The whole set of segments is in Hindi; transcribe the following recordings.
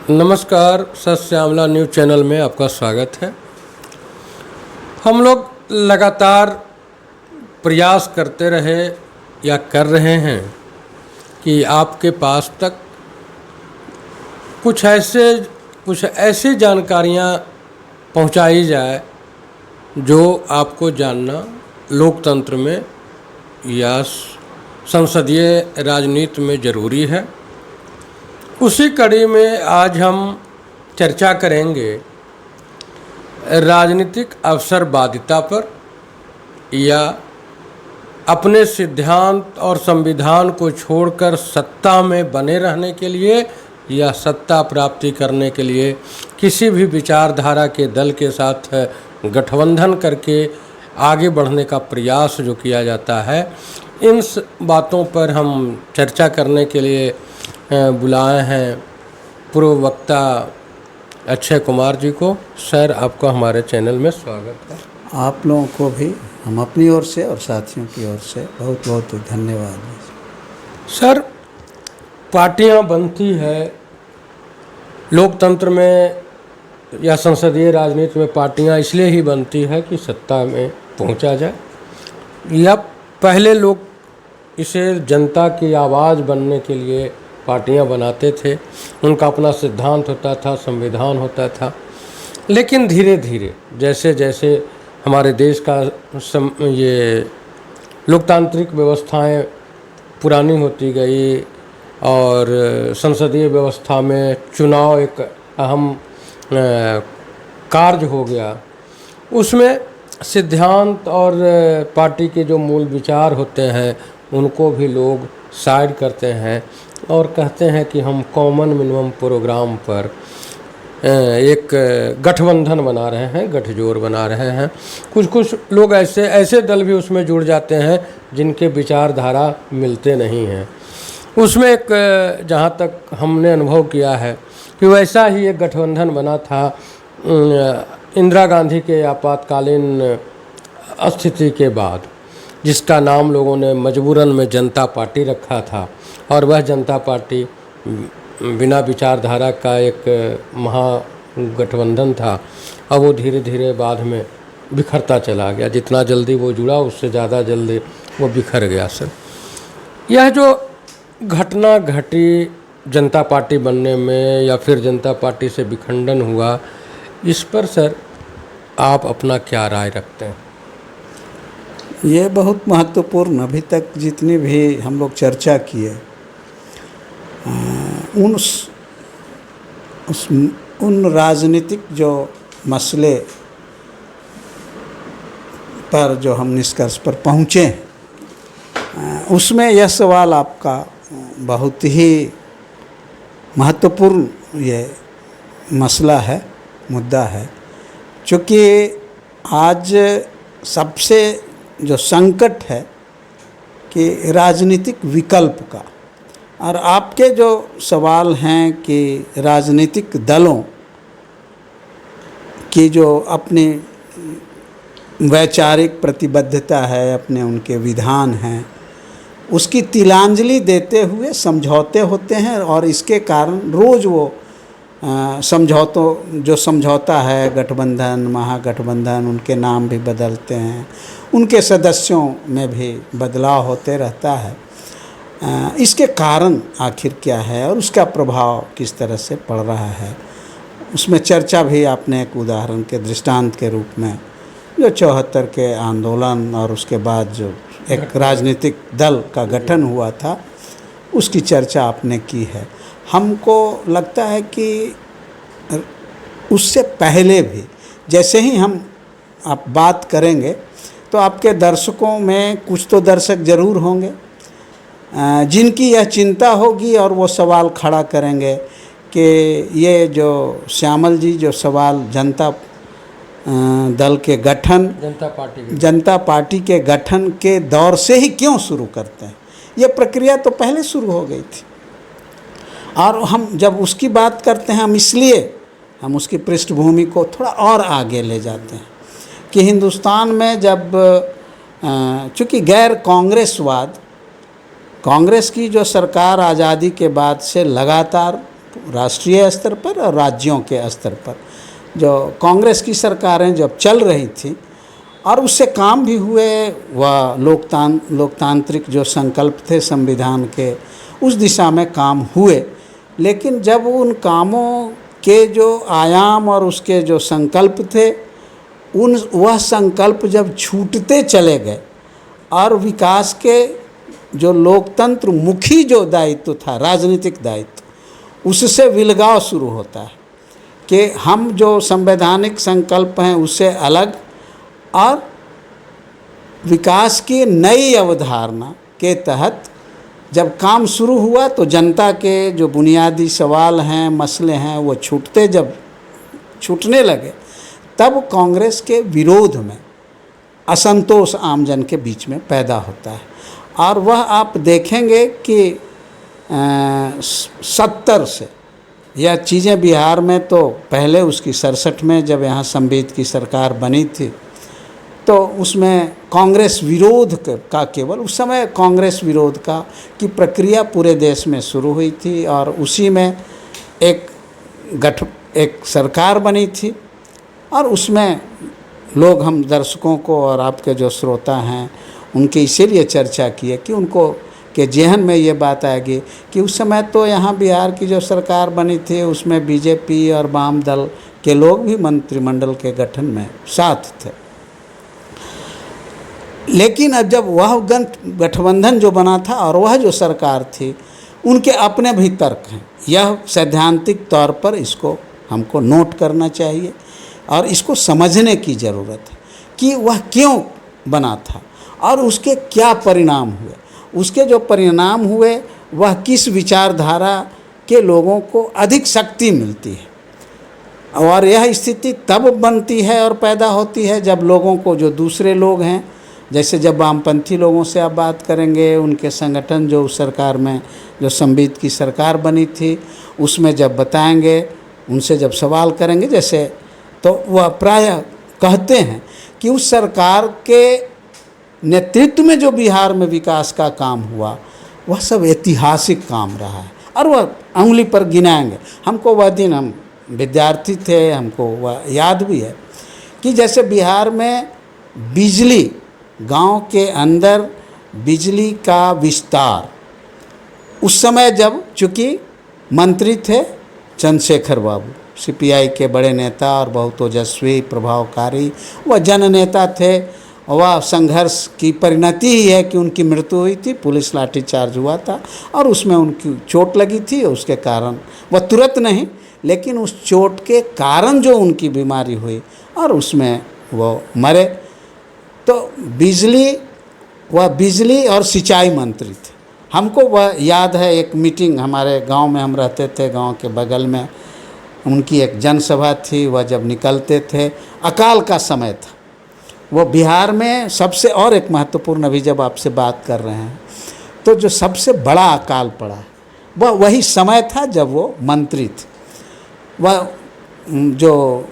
नमस्कार, सत्श्यामला न्यूज़ चैनल में आपका स्वागत है। हम लोग लगातार प्रयास करते रहे या कर रहे हैं कि आपके पास तक कुछ ऐसी जानकारियां पहुंचाई जाए जो आपको जानना लोकतंत्र में या संसदीय राजनीति में ज़रूरी है। उसी कड़ी में आज हम चर्चा करेंगे राजनीतिक अवसरवादिता पर, या अपने सिद्धांत और संविधान को छोड़कर सत्ता में बने रहने के लिए या सत्ता प्राप्ति करने के लिए किसी भी विचारधारा के दल के साथ गठबंधन करके आगे बढ़ने का प्रयास जो किया जाता है। इन बातों पर हम चर्चा करने के लिए बुलाए हैं पूर्व वक्ता अक्षय कुमार जी को। सर, आपका हमारे चैनल में स्वागत है। आप लोगों को भी हम अपनी ओर से और साथियों की ओर से बहुत बहुत धन्यवाद। सर, पार्टियां बनती है लोकतंत्र में या संसदीय राजनीति में, पार्टियां इसलिए ही बनती है कि सत्ता में पहुंचा जाए, या पहले लोग इसे जनता की आवाज़ बनने के लिए पार्टियां बनाते थे। उनका अपना सिद्धांत होता था, संविधान होता था। लेकिन धीरे धीरे जैसे जैसे हमारे देश का ये लोकतांत्रिक व्यवस्थाएं पुरानी होती गई और संसदीय व्यवस्था में चुनाव एक अहम कार्य हो गया, उसमें सिद्धांत और पार्टी के जो मूल विचार होते हैं उनको भी लोग साइड करते हैं और कहते हैं कि हम कॉमन मिनिमम प्रोग्राम पर एक गठबंधन बना रहे हैं, गठजोड़ बना रहे हैं। कुछ लोग ऐसे दल भी उसमें जुड़ जाते हैं जिनके विचारधारा मिलते नहीं हैं। उसमें एक जहाँ तक हमने अनुभव किया है कि वैसा ही एक गठबंधन बना था इंदिरा गांधी के आपातकालीन स्थिति के बाद, जिसका नाम लोगों ने मजबूरन में जनता पार्टी रखा था। और वह जनता पार्टी बिना विचारधारा का एक महागठबंधन था। अब वो धीरे धीरे बाद में बिखरता चला गया। जितना जल्दी वो जुड़ा उससे ज़्यादा जल्दी वो बिखर गया। सर, यह जो घटना घटी जनता पार्टी बनने में या फिर जनता पार्टी से विखंडन हुआ, इस पर सर आप अपना क्या राय रखते हैं? ये बहुत महत्वपूर्ण, अभी तक जितनी भी हम लोग चर्चा किए उन राजनीतिक जो मसले पर जो हम निष्कर्ष पर पहुँचे, उसमें यह सवाल आपका बहुत ही महत्वपूर्ण ये मसला है, मुद्दा है। क्योंकि आज सबसे जो संकट है कि राजनीतिक विकल्प का, और आपके जो सवाल हैं कि राजनीतिक दलों की जो अपनी वैचारिक प्रतिबद्धता है, अपने उनके विधान हैं, उसकी तिलांजलि देते हुए समझौते होते हैं। और इसके कारण रोज़ वो जो समझौता है, गठबंधन, महागठबंधन, उनके नाम भी बदलते हैं, उनके सदस्यों में भी बदलाव होते रहता है। इसके कारण आखिर क्या है और उसका प्रभाव किस तरह से पड़ रहा है, उसमें चर्चा भी आपने एक उदाहरण के दृष्टांत के रूप में जो 74 के आंदोलन और उसके बाद जो एक राजनीतिक दल का गठन हुआ था, उसकी चर्चा आपने की है। हमको लगता है कि उससे पहले भी जैसे ही आप बात करेंगे तो आपके दर्शकों में कुछ तो दर्शक ज़रूर होंगे जिनकी यह चिंता होगी और वो सवाल खड़ा करेंगे कि ये जो श्यामल जी जो सवाल जनता दल के गठन, जनता पार्टी के गठन के दौर से ही क्यों शुरू करते हैं, ये प्रक्रिया तो पहले शुरू हो गई थी। और हम जब उसकी बात करते हैं, हम उसकी पृष्ठभूमि को थोड़ा और आगे ले जाते हैं कि हिंदुस्तान में जब चूँकि गैर कांग्रेसवाद, कांग्रेस की जो सरकार आज़ादी के बाद से लगातार राष्ट्रीय स्तर पर और राज्यों के स्तर पर जो कांग्रेस की सरकारें जब चल रही थी और उससे काम भी हुए, वह लोकतांत्रिक जो संकल्प थे संविधान के उस दिशा में काम हुए। लेकिन जब उन कामों के जो आयाम और उसके जो संकल्प थे वह संकल्प जब छूटते चले गए और विकास के जो लोकतंत्र मुखी जो दायित्व था, राजनीतिक दायित्व, उससे विलगाव शुरू होता है कि हम जो संवैधानिक संकल्प हैं उससे अलग और विकास की नई अवधारणा के तहत जब काम शुरू हुआ तो जनता के जो बुनियादी सवाल हैं, मसले हैं, वो छूटने लगे। तब कांग्रेस के विरोध में असंतोष आमजन के बीच में पैदा होता है और वह आप देखेंगे कि 70 से यह चीज़ें बिहार में तो पहले उसकी 67 में जब यहाँ संविद की सरकार बनी थी तो उसमें कांग्रेस विरोध का केवल उस समय कांग्रेस विरोध का की प्रक्रिया पूरे देश में शुरू हुई थी और उसी में एक सरकार बनी थी और उसमें लोग, हम दर्शकों को और आपके जो श्रोता हैं उनके इसीलिए चर्चा किए कि उनको के जेहन में ये बात आएगी कि उस समय तो यहाँ बिहार की जो सरकार बनी थी उसमें बीजेपी और वाम दल के लोग भी मंत्रिमंडल के गठन में साथ थे। लेकिन अब जब वह गठबंधन जो बना था और वह जो सरकार थी उनके अपने भी तर्क हैं। यह सैद्धांतिक तौर पर इसको हमको नोट करना चाहिए और इसको समझने की ज़रूरत है कि वह क्यों बना था और उसके क्या परिणाम हुए। उसके जो परिणाम हुए वह किस विचारधारा के लोगों को अधिक शक्ति मिलती है और यह स्थिति तब बनती है और पैदा होती है जब लोगों को, जो दूसरे लोग हैं, जैसे जब वामपंथी लोगों से आप बात करेंगे, उनके संगठन जो उस सरकार में जो संविद की सरकार बनी थी उसमें जब बताएंगे, उनसे जब सवाल करेंगे जैसे, तो वह प्रायः कहते हैं कि उस सरकार के नेतृत्व में जो बिहार में विकास का काम हुआ वह सब ऐतिहासिक काम रहा है और वह उंगली पर गिनाएंगे। हमको वह दिन, हम विद्यार्थी थे, हमको वह याद भी है कि जैसे बिहार में बिजली, गांव के अंदर बिजली का विस्तार, उस समय जब चूँकि मंत्री थे चंद्रशेखर बाबू, सीपीआई के बड़े नेता और बहुत ओजस्वी प्रभावकारी वह जननेता थे। वह संघर्ष की परिणति ही है कि उनकी मृत्यु हुई थी, पुलिस लाठीचार्ज हुआ था और उसमें उनकी चोट लगी थी। उसके कारण वह तुरंत नहीं, लेकिन उस चोट के कारण जो उनकी बीमारी हुई और उसमें वो मरे। तो वह बिजली और सिंचाई मंत्री थे। हमको वह याद है, एक मीटिंग हमारे गांव में, हम रहते थे गांव के बगल में, उनकी एक जनसभा थी। वह जब निकलते थे, अकाल का समय था, वो बिहार में सबसे, और एक महत्वपूर्ण, अभी जब आपसे बात कर रहे हैं तो जो सबसे बड़ा अकाल पड़ा वह वही समय था जब वो मंत्री थे। वह जो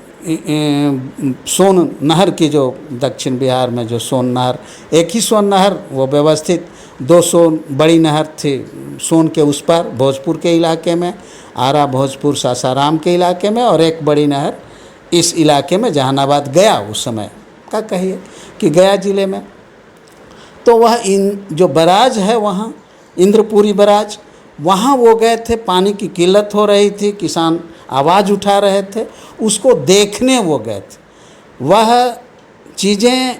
सोन नहर की, जो दक्षिण बिहार में जो सोन नहर, एक ही सोन नहर, वो व्यवस्थित 2 सोन बड़ी नहर थी सोन के उस पार भोजपुर के इलाके में, आरा भोजपुर सासाराम के इलाके में, और एक बड़ी नहर इस इलाके में जहानाबाद गया उस समय का कहिए कि गया ज़िले में। तो वह जो बराज है वहाँ, इंद्रपुरी बराज, वहाँ वो गए थे। पानी की किल्लत हो रही थी, किसान आवाज़ उठा रहे थे, उसको देखने वो गए थे। वह चीज़ें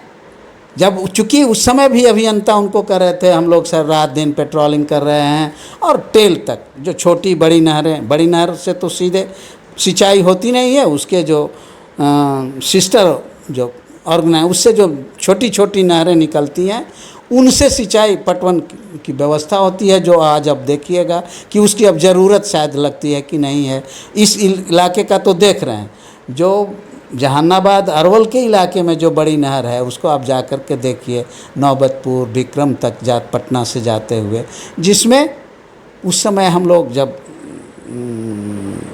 जब, चूँकि उस समय भी अभियंता उनको कर रहे थे, हम लोग सर रात दिन पेट्रोलिंग कर रहे हैं, और टेल तक जो छोटी बड़ी नहरें, बड़ी नहर से तो सीधे सिंचाई होती नहीं है, उसके जो सिस्टर जो ऑर्गेनाइज, उससे जो छोटी छोटी नहरें निकलती हैं उनसे सिंचाई पटवन की व्यवस्था होती है, जो आज अब देखिएगा कि उसकी अब ज़रूरत शायद लगती है कि नहीं है। इस इलाके का तो देख रहे हैं, जो जहानाबाद अरवल के इलाके में जो बड़ी नहर है उसको आप जा कर के देखिए, नौबतपुर विक्रम तक पटना से जाते हुए, जिसमें उस समय हम लोग जब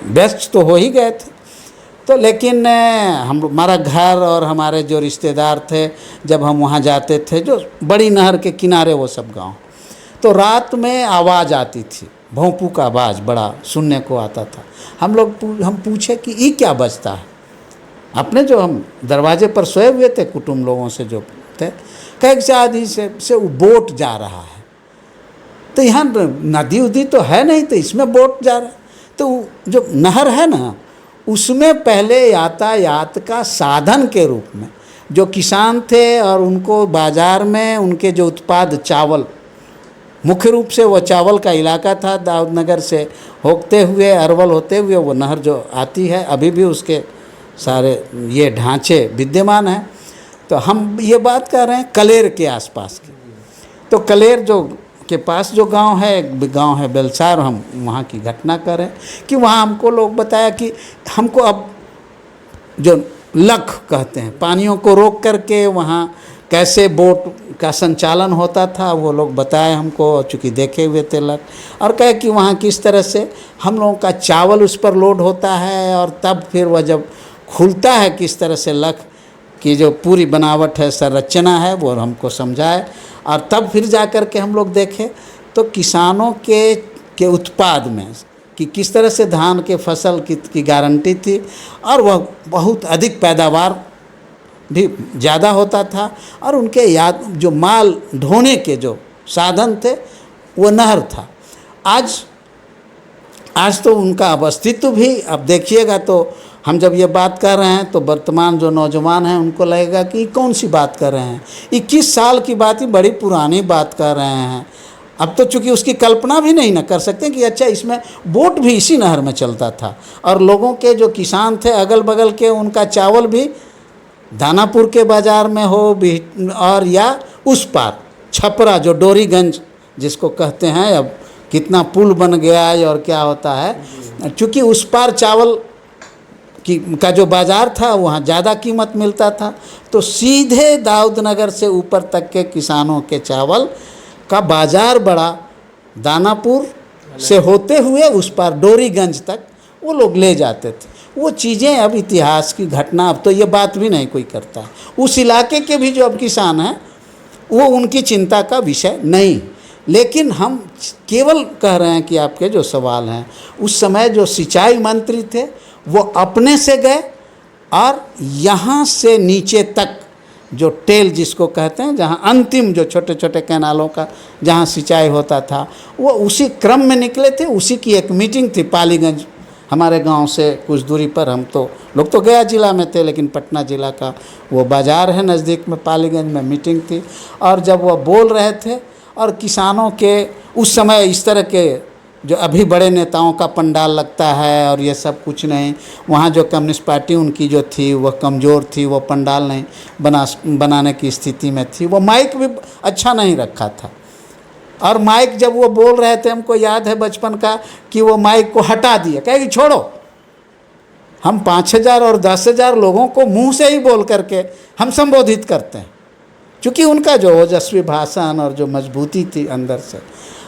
व्यस्त तो हो ही गए थे, तो लेकिन हमारा घर और हमारे जो रिश्तेदार थे, जब हम वहाँ जाते थे जो बड़ी नहर के किनारे वो सब गांव, तो रात में आवाज़ आती थी भोंपू का आवाज़ बड़ा सुनने को आता था। हम पूछे कि ये क्या बजता है। अपने जो हम दरवाजे पर सोए हुए थे कुटुंब लोगों से जो थे, कहे शायद ही से वो बोट जा रहा है। तो यहाँ नदी उदी तो है नहीं, तो इसमें बोट जा रहा है। तो जो नहर है ना, उसमें पहले यातायात का साधन के रूप में जो किसान थे और उनको बाज़ार में उनके जो उत्पाद चावल, मुख्य रूप से वो चावल का इलाका था, दाऊदनगर से होते हुए अरवल होते हुए वो नहर जो आती है, अभी भी उसके सारे ये ढांचे विद्यमान हैं। तो हम ये बात कर रहे हैं कलेर के आसपास की। तो कलेर जो के पास जो गांव है, एक गांव है बेलसार, हम वहाँ की घटना कर रहे हैं कि वहाँ हमको लोग बताया कि हमको अब जो लख कहते हैं, पानियों को रोक करके वहाँ कैसे बोट का संचालन होता था, वो लोग बताए हमको, चूँकि देखे हुए थे लख, और कहे कि वहाँ किस तरह से हम लोगों का चावल उस पर लोड होता है और तब फिर वह जब खुलता है किस तरह से लख की जो पूरी बनावट है, संरचना है, वो हमको समझाए। और तब फिर जा कर के हम लोग देखे तो किसानों के उत्पाद में कि किस तरह से धान के फसल की गारंटी थी और वह बहुत अधिक पैदावार भी ज़्यादा होता था, और उनके याद जो माल ढोने के जो साधन थे वो नहर था। आज तो उनका अब अस्तित्व भी, अब देखिएगा तो हम जब ये बात कर रहे हैं तो वर्तमान जो नौजवान हैं उनको लगेगा कि कौन सी बात कर रहे हैं, 21 साल की बात ही, बड़ी पुरानी बात कर रहे हैं। अब तो चूँकि उसकी कल्पना भी नहीं ना कर सकते कि अच्छा इसमें बोट भी इसी नहर में चलता था, और लोगों के जो किसान थे अगल बगल के, उनका चावल भी दानापुर के बाज़ार में हो और या उस पार छपरा जो डोरीगंज जिसको कहते हैं, अब कितना पुल बन गया है और क्या होता है, चूँकि उस पार चावल का जो बाज़ार था वहाँ ज़्यादा कीमत मिलता था, तो सीधे दाऊदनगर से ऊपर तक के किसानों के चावल का बाज़ार बड़ा दानापुर से होते हुए उस पार डोरीगंज तक वो लोग ले जाते थे। वो चीज़ें अब इतिहास की घटना, अब तो ये बात भी नहीं कोई करता। उस इलाके के भी जो अब किसान हैं वो उनकी चिंता का विषय नहीं। लेकिन हम केवल कह रहे हैं कि आपके जो सवाल हैं, उस समय जो सिंचाई मंत्री थे वो अपने से गए और यहाँ से नीचे तक जो टेल जिसको कहते हैं, जहाँ अंतिम जो छोटे छोटे कैनालों का जहाँ सिंचाई होता था, वो उसी क्रम में निकले थे। उसी की एक मीटिंग थी पालीगंज, हमारे गांव से कुछ दूरी पर। हम तो लोग तो गया जिला में थे, लेकिन पटना जिला का वो बाज़ार है नज़दीक में, पालीगंज में मीटिंग थी। और जब वह बोल रहे थे और किसानों के उस समय इस तरह के जो अभी बड़े नेताओं का पंडाल लगता है और ये सब कुछ नहीं, वहाँ जो कम्युनिस्ट पार्टी उनकी जो थी वह कमज़ोर थी, वो पंडाल नहीं बनाने की स्थिति में थी। वो माइक भी अच्छा नहीं रखा था, और माइक जब वो बोल रहे थे, हमको याद है बचपन का कि वो माइक को हटा दिया, कहे कि छोड़ो, हम 5,000 और 10,000 लोगों को मुंह से ही बोल करके हम संबोधित करते हैं, क्योंकि उनका जो ओजस्वी भाषण और जो मजबूती थी अंदर से।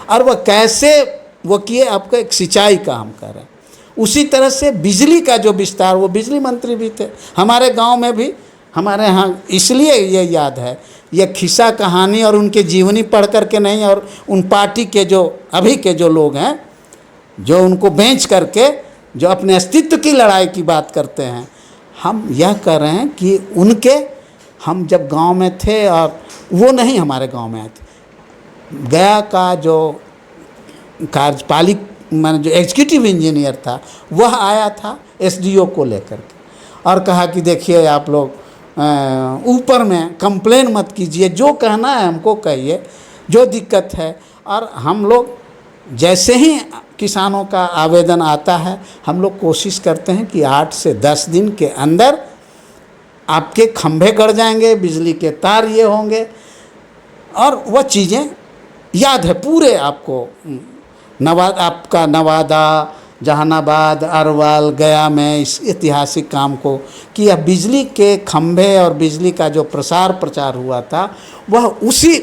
और वह कैसे वो किए, आपको एक सिंचाई का हम कर रहे हैं। उसी तरह से बिजली का जो विस्तार, वो बिजली मंत्री भी थे हमारे गांव में भी, हमारे यहाँ इसलिए ये याद है, ये खिस्सा कहानी और उनके जीवनी पढ़ करके नहीं, और उन पार्टी के जो अभी के जो लोग हैं जो उनको बेच करके जो अपने अस्तित्व की लड़ाई की बात करते हैं, हम यह कर रहे हैं कि उनके, हम जब गांव में थे और वो नहीं हमारे गांव में आए थे, गया का जो कार्यपालिक माने जो एग्जीक्यूटिव इंजीनियर था वह आया था एसडीओ को लेकर के, और कहा कि देखिए आप लोग ऊपर में कंप्लेन मत कीजिए, जो कहना है हमको कहिए, जो दिक्कत है। और हम लोग जैसे ही किसानों का आवेदन आता है, हम लोग कोशिश करते हैं कि 8 से 10 दिन के अंदर आपके खंभे गड़ जाएंगे, बिजली के तार ये होंगे, और वह चीज़ें याद है पूरे आपको। आपका नवादा, जहानाबाद, अरवल, गया में इस ऐतिहासिक काम को कि यह बिजली के खंभे और बिजली का जो प्रसार प्रचार हुआ था वह उसी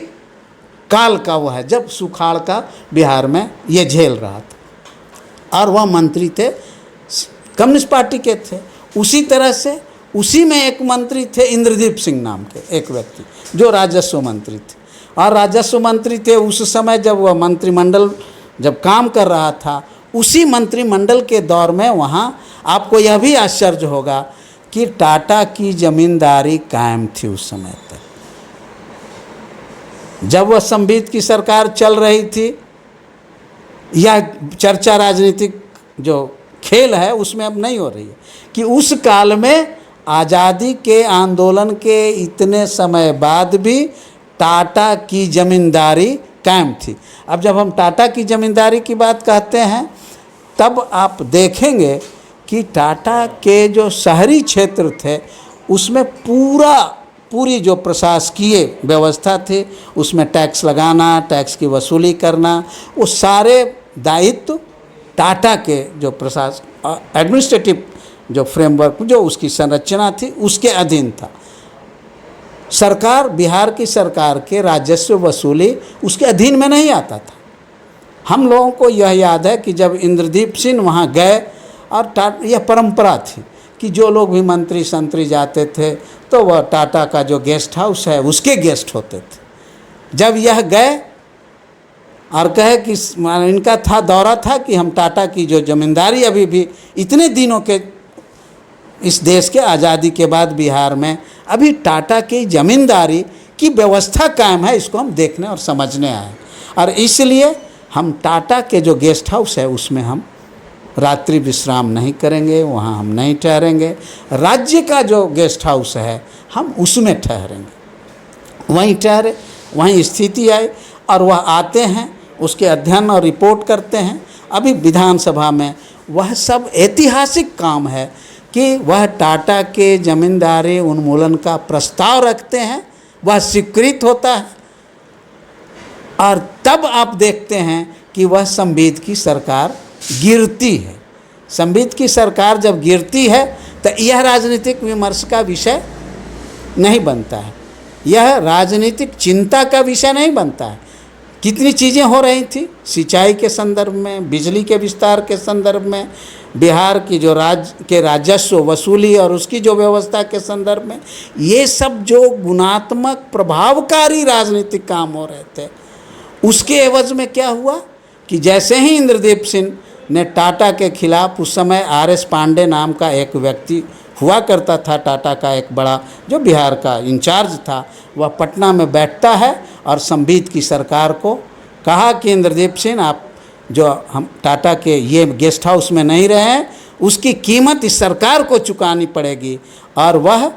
काल का वह है जब सुखाड़ का बिहार में ये झेल रहा था, और वह मंत्री थे कम्युनिस्ट पार्टी के थे। उसी तरह से उसी में एक मंत्री थे इंद्रदीप सिंह नाम के एक व्यक्ति जो राजस्व मंत्री थे, और राजस्व मंत्री थे उस समय जब वह मंत्रिमंडल जब काम कर रहा था, उसी मंत्रिमंडल के दौर में वहाँ आपको यह भी आश्चर्य होगा कि टाटा की जमींदारी कायम थी उस समय तक। जब वह संबित की सरकार चल रही थी, यह चर्चा राजनीतिक जो खेल है उसमें अब नहीं हो रही है कि उस काल में आज़ादी के आंदोलन के इतने समय बाद भी टाटा की जमींदारी कायम थी। अब जब हम टाटा की जमींदारी की बात कहते हैं, तब आप देखेंगे कि टाटा के जो शहरी क्षेत्र थे उसमें पूरी जो प्रशासकीय व्यवस्था थी, उसमें टैक्स लगाना, टैक्स की वसूली करना, वो सारे दायित्व टाटा के जो एडमिनिस्ट्रेटिव जो फ्रेमवर्क, जो उसकी संरचना थी, उसके अधीन था। सरकार, बिहार की सरकार के राजस्व वसूली उसके अधीन में नहीं आता था। हम लोगों को यह याद है कि जब इंद्रदीप सिंह वहाँ गए, और यह परंपरा थी कि जो लोग भी मंत्री संतरी जाते थे तो वह टाटा का जो गेस्ट हाउस है उसके गेस्ट होते थे। जब यह गए और कहे कि इनका था दौरा था कि हम टाटा की जो जमींदारी अभी भी इतने दिनों के इस देश के आज़ादी के बाद बिहार में अभी टाटा की जमींदारी की व्यवस्था कायम है, इसको हम देखने और समझने आए। और इसलिए हम टाटा के जो गेस्ट हाउस है उसमें हम रात्रि विश्राम नहीं करेंगे, वहाँ हम नहीं ठहरेंगे। राज्य का जो गेस्ट हाउस है हम उसमें ठहरेंगे। वहीं ठहरे, वहीं स्थिति आई और वह आते हैं, उसके अध्ययन और रिपोर्ट करते हैं। अभी विधानसभा में वह सब ऐतिहासिक काम है कि वह टाटा के जमींदारी उन्मूलन का प्रस्ताव रखते हैं, वह स्वीकृत होता है, और तब आप देखते हैं कि वह संबित की सरकार गिरती है। संबित की सरकार जब गिरती है तो यह राजनीतिक विमर्श का विषय नहीं बनता है, यह राजनीतिक चिंता का विषय नहीं बनता है। कितनी चीज़ें हो रही थी सिंचाई के संदर्भ में, बिजली के विस्तार के संदर्भ में, बिहार की जो राजस्व वसूली और उसकी जो व्यवस्था के संदर्भ में, ये सब जो गुणात्मक प्रभावकारी राजनीतिक काम हो रहे थे, उसके एवज में क्या हुआ कि जैसे ही इंद्रदीप सिंह ने टाटा के खिलाफ, उस समय आर.एस. पांडे नाम का एक व्यक्ति हुआ करता था, टाटा का एक बड़ा जो बिहार का इंचार्ज था, वह पटना में बैठता है और संबित की सरकार को कहा कि इंद्रदीप सिंह, आप जो हम टाटा के ये गेस्ट हाउस में नहीं रहे हैं, उसकी कीमत इस सरकार को चुकानी पड़ेगी। और वह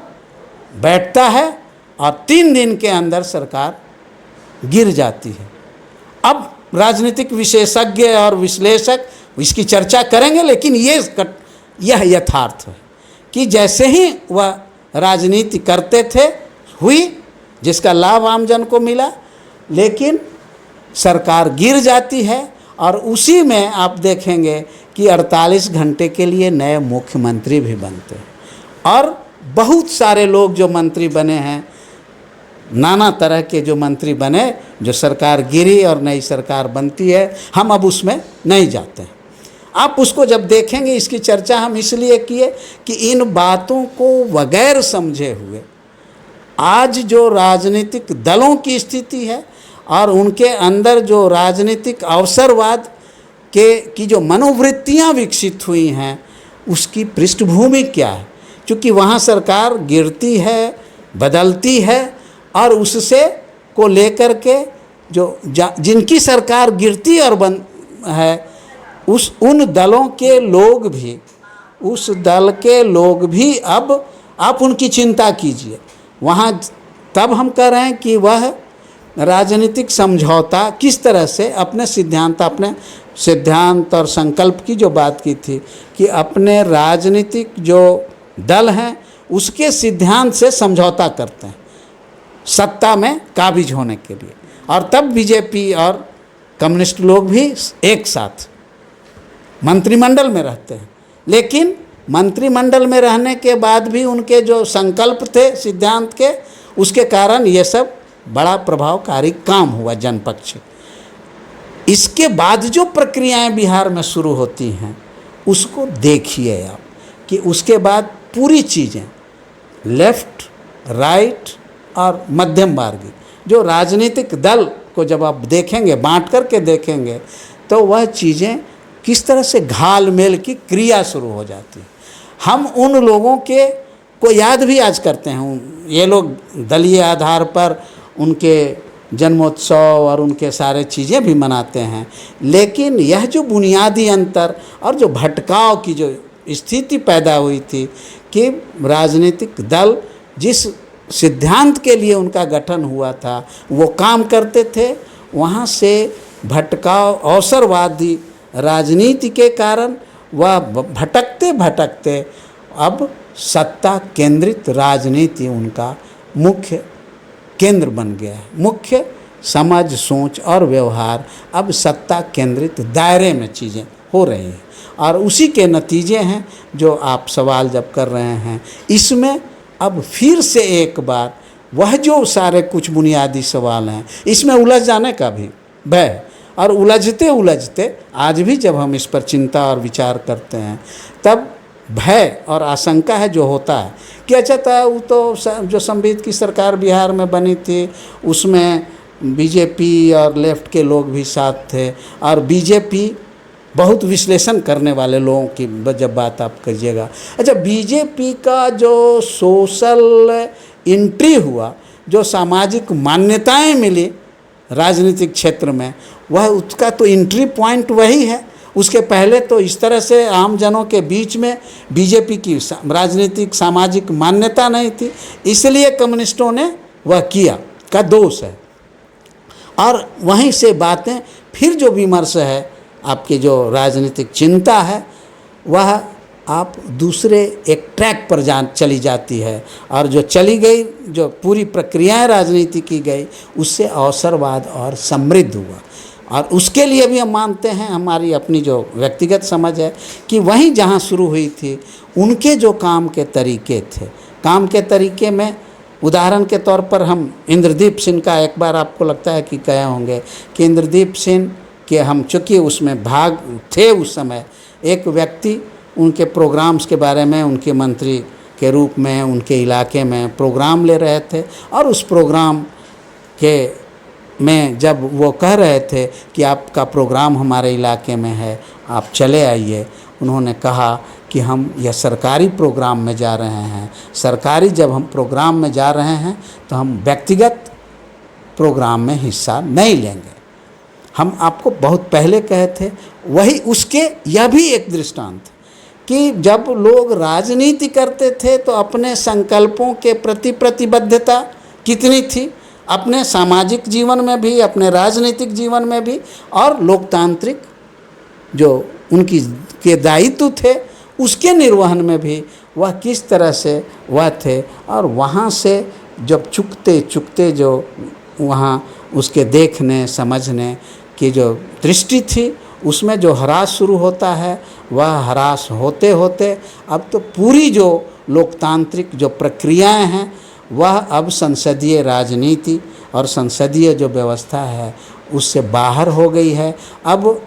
बैठता है और 3 दिन के अंदर सरकार गिर जाती है। अब राजनीतिक विशेषज्ञ और विश्लेषक इसकी चर्चा करेंगे, लेकिन यह यथार्थ है कि जैसे ही वह राजनीति करते थे हुई, जिसका लाभ आमजन को मिला, लेकिन सरकार गिर जाती है। और उसी में आप देखेंगे कि 48 घंटे के लिए नए मुख्यमंत्री भी बनते हैं, और बहुत सारे लोग जो मंत्री बने हैं, नाना तरह के जो मंत्री बने, जो सरकार गिरी और नई सरकार बनती है, हम अब उसमें नहीं जाते हैं। आप उसको जब देखेंगे, इसकी चर्चा हम इसलिए किए कि इन बातों को बगैर समझे हुए आज जो राजनीतिक दलों की स्थिति है और उनके अंदर जो राजनीतिक अवसरवाद की जो मनोवृत्तियाँ विकसित हुई हैं, उसकी पृष्ठभूमि क्या है। क्योंकि वहाँ सरकार गिरती है, बदलती है, और उससे को लेकर के जिनकी सरकार गिरती और है, उन दलों के लोग भी, उस दल के लोग भी अब आप उनकी चिंता कीजिए वहाँ। तब हम कह रहे हैं कि वह राजनीतिक समझौता किस तरह से अपने सिद्धांत और संकल्प की जो बात की थी कि अपने राजनीतिक जो दल हैं उसके सिद्धांत से समझौता करते हैं सत्ता में काबिज होने के लिए। और तब बीजेपी और कम्युनिस्ट लोग भी एक साथ मंत्रिमंडल में रहते हैं, लेकिन मंत्रिमंडल में रहने के बाद भी उनके जो संकल्प थे सिद्धांत के, उसके कारण ये सब बड़ा प्रभावकारी काम हुआ जनपक्ष। इसके बाद जो प्रक्रियाएं बिहार में शुरू होती हैं उसको देखिए आप कि उसके बाद पूरी चीज़ें लेफ्ट, राइट और मध्यम मार्गी जो राजनीतिक दल को जब आप देखेंगे, बांट करके देखेंगे, तो वह चीज़ें किस तरह से घाल मेल की क्रिया शुरू हो जाती है। हम उन लोगों के को याद भी आज करते हैं। ये लोग दलीय आधार पर उनके जन्मोत्सव और उनके सारे चीज़ें भी मनाते हैं, लेकिन यह जो बुनियादी अंतर और जो भटकाव की जो स्थिति पैदा हुई थी कि राजनीतिक दल जिस सिद्धांत के लिए उनका गठन हुआ था वो काम करते थे, वहाँ से भटकाव अवसरवादी राजनीति के कारण वह भटकते भटकते अब सत्ता केंद्रित राजनीति उनका मुख्य केंद्र बन गया है। मुख्य समझ, सोच और व्यवहार अब सत्ता केंद्रित दायरे में चीज़ें हो रही हैं, और उसी के नतीजे हैं जो आप सवाल जब कर रहे हैं। इसमें अब फिर से एक बार वह जो सारे कुछ बुनियादी सवाल हैं, इसमें उलझ जाने का भी भय, और उलझते उलझते आज भी जब हम इस पर चिंता और विचार करते हैं तब भय और आशंका है जो होता है कि अच्छा था वो तो जो संविधान की सरकार बिहार में बनी थी उसमें बीजेपी और लेफ्ट के लोग भी साथ थे, और बीजेपी बहुत विश्लेषण करने वाले लोगों की जब बात आप करिएगा, अच्छा बीजेपी का जो सोशल एंट्री हुआ, जो सामाजिक मान्यताएं मिली राजनीतिक क्षेत्र में, वह उसका तो एंट्री पॉइंट वही है। उसके पहले तो इस तरह से आम जनों के बीच में बीजेपी की राजनीतिक सामाजिक मान्यता नहीं थी, इसलिए कम्युनिस्टों ने वह किया का दोष है। और वहीं से बातें फिर जो विमर्श है, आपकी जो राजनीतिक चिंता है, वह आप दूसरे एक ट्रैक पर चली जाती है, और जो चली गई, जो पूरी प्रक्रियाएं राजनीति की गई, उससे अवसरवाद और समृद्ध हुआ। और उसके लिए भी हम मानते हैं, हमारी अपनी जो व्यक्तिगत समझ है कि वहीं जहाँ शुरू हुई थी उनके जो काम के तरीके थे, काम के तरीके में उदाहरण के तौर पर हम इंद्रदीप सिंह का एक बार आपको लगता है कि कहे होंगे कि इंद्रदीप सिंह के हम चूँकि उसमें भाग थे उस समय, एक व्यक्ति उनके प्रोग्राम्स के बारे में उनके मंत्री के रूप में उनके इलाके में प्रोग्राम ले रहे थे, और उस प्रोग्राम के में जब वो कह रहे थे कि आपका प्रोग्राम हमारे इलाके में है, आप चले आइए, उन्होंने कहा कि हम यह सरकारी प्रोग्राम में जा रहे हैं, सरकारी जब हम प्रोग्राम में जा रहे हैं तो हम व्यक्तिगत प्रोग्राम में हिस्सा नहीं लेंगे। हम आपको बहुत पहले कहे थे, वही उसके यह भी एक दृष्टांत कि जब लोग राजनीति करते थे तो अपने संकल्पों के प्रति प्रतिबद्धता कितनी थी, अपने सामाजिक जीवन में भी, अपने राजनीतिक जीवन में भी, और लोकतांत्रिक जो उनकी के दायित्व थे उसके निर्वहन में भी वह किस तरह से वह थे। और वहाँ से जब चुकते चुकते जो वहाँ उसके देखने समझने की जो दृष्टि थी, उसमें जो ह्रास शुरू होता है, वह ह्रास होते होते अब तो पूरी जो लोकतांत्रिक जो प्रक्रियाएं हैं वह अब संसदीय राजनीति और संसदीय जो व्यवस्था है उससे बाहर हो गई है। अब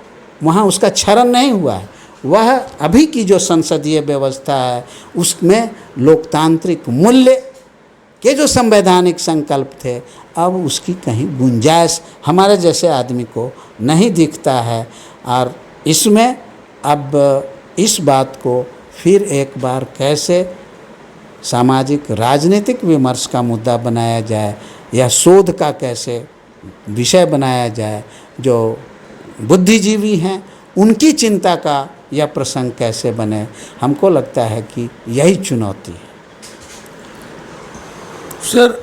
वहाँ उसका क्षरण नहीं हुआ है, वह अभी की जो संसदीय व्यवस्था है उसमें लोकतांत्रिक मूल्य के जो संवैधानिक संकल्प थे, अब उसकी कहीं गुंजाइश हमारे जैसे आदमी को नहीं दिखता है। और इसमें अब इस बात को फिर एक बार कैसे सामाजिक राजनीतिक विमर्श का मुद्दा बनाया जाए, या शोध का कैसे विषय बनाया जाए, जो बुद्धिजीवी हैं उनकी चिंता का यह प्रसंग कैसे बने, हमको लगता है कि यही चुनौती है। सर,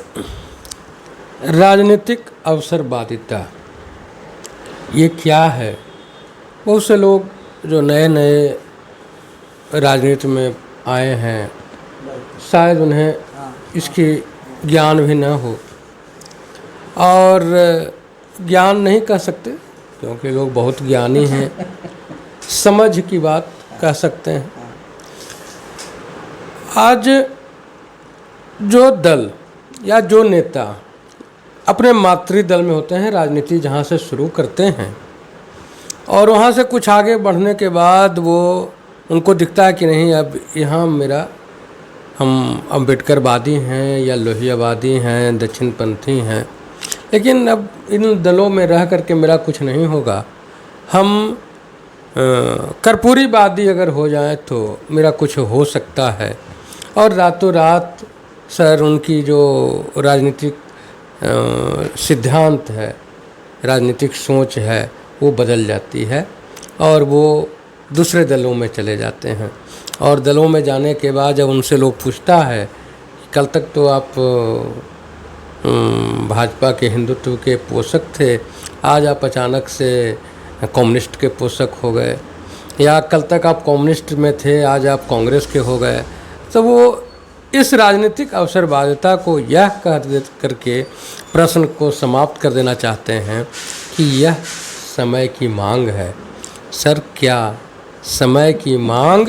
राजनीतिक अवसरवादिता ये क्या है? बहुत से लोग जो नए नए राजनीति में आए हैं, शायद उन्हें इसकी ज्ञान भी न हो, और ज्ञान नहीं कह सकते क्योंकि लोग बहुत ज्ञानी हैं, समझ की बात कह सकते हैं। आज जो दल या जो नेता अपने मातृदल में होते हैं, राजनीति जहाँ से शुरू करते हैं और वहाँ से कुछ आगे बढ़ने के बाद वो उनको दिखता है कि नहीं, अब यहाँ मेरा हम अम्बेडकरवादी हैं या लोहियावादी हैं, दक्षिणपंथी हैं, लेकिन अब इन दलों में रह करके मेरा कुछ नहीं होगा, हम कर्पूरीवादी अगर हो जाए तो मेरा कुछ हो सकता है, और रातों रात सर उनकी जो राजनीतिक सिद्धांत है, राजनीतिक सोच है, वो बदल जाती है और वो दूसरे दलों में चले जाते हैं। और दलों में जाने के बाद जब उनसे लोग पूछता है, कल तक तो आप भाजपा के हिंदुत्व के पोषक थे, आज आप अचानक से कम्युनिस्ट के पोषक हो गए, या कल तक आप कम्युनिस्ट में थे, आज आप कांग्रेस के हो गए। तो वो इस राजनीतिक अवसरवादिता को यह करके प्रश्न को समाप्त कर देना चाहते हैं कि यह समय की मांग है। सर, क्या समय की मांग,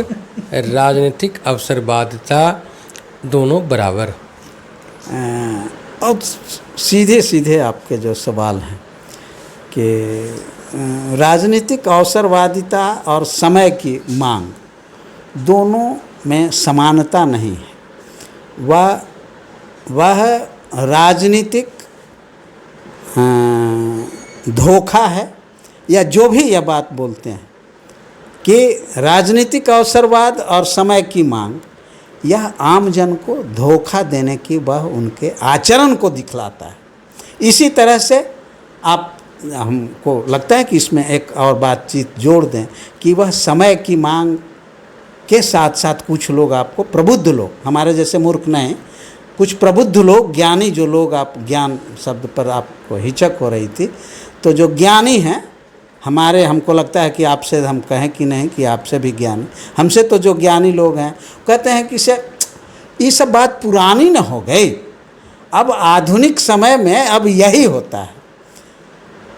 राजनीतिक अवसरवादिता दोनों बराबर? और सीधे सीधे आपके जो सवाल हैं कि राजनीतिक अवसरवादिता और समय की मांग दोनों में समानता नहीं है। वह राजनीतिक धोखा है, या जो भी यह बात बोलते हैं कि राजनीतिक अवसरवाद और समय की मांग, यह आम जन को धोखा देने की वह उनके आचरण को दिखलाता है। इसी तरह से आप, हमको लगता है कि इसमें एक और बातचीत जोड़ दें कि वह समय की मांग के साथ साथ कुछ लोग आपको प्रबुद्ध लोग, हमारे जैसे मूर्ख नहीं, कुछ प्रबुद्ध लोग, ज्ञानी जो लोग, आप ज्ञान शब्द पर आपको हिचक हो रही थी, तो जो ज्ञानी हैं हमारे, हमको लगता है कि आपसे हम कहें कि नहीं कि आपसे भी ज्ञानी, हमसे तो जो ज्ञानी लोग हैं कहते हैं कि ये सब बात पुरानी न हो गई, अब आधुनिक समय में अब यही होता है।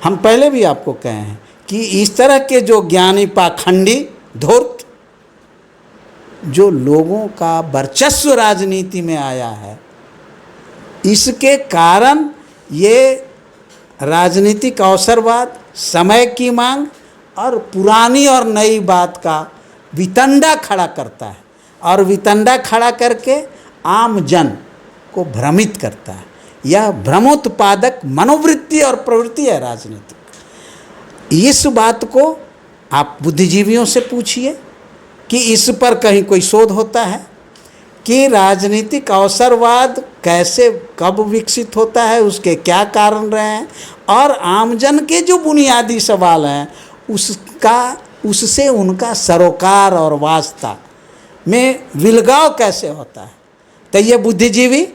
हम पहले भी आपको कहे हैं कि इस तरह के जो ज्ञानी पाखंडी धूर्त, जो लोगों का वर्चस्व राजनीति में आया है, इसके कारण ये राजनीतिक अवसरवाद, समय की मांग और पुरानी और नई बात का वितंडा खड़ा करता है, और वितंडा खड़ा करके आम जन को भ्रमित करता है। यह भ्रमोत्पादक मनोवृत्ति और प्रवृत्ति है राजनीतिक। इस बात को आप बुद्धिजीवियों से पूछिए कि इस पर कहीं कोई शोध होता है कि राजनीतिक अवसरवाद कैसे, कब विकसित होता है, उसके क्या कारण रहे हैं, और आमजन के जो बुनियादी सवाल हैं उससे उनका सरोकार और वास्ता में विलगाव कैसे होता है। तो ये बुद्धिजीवी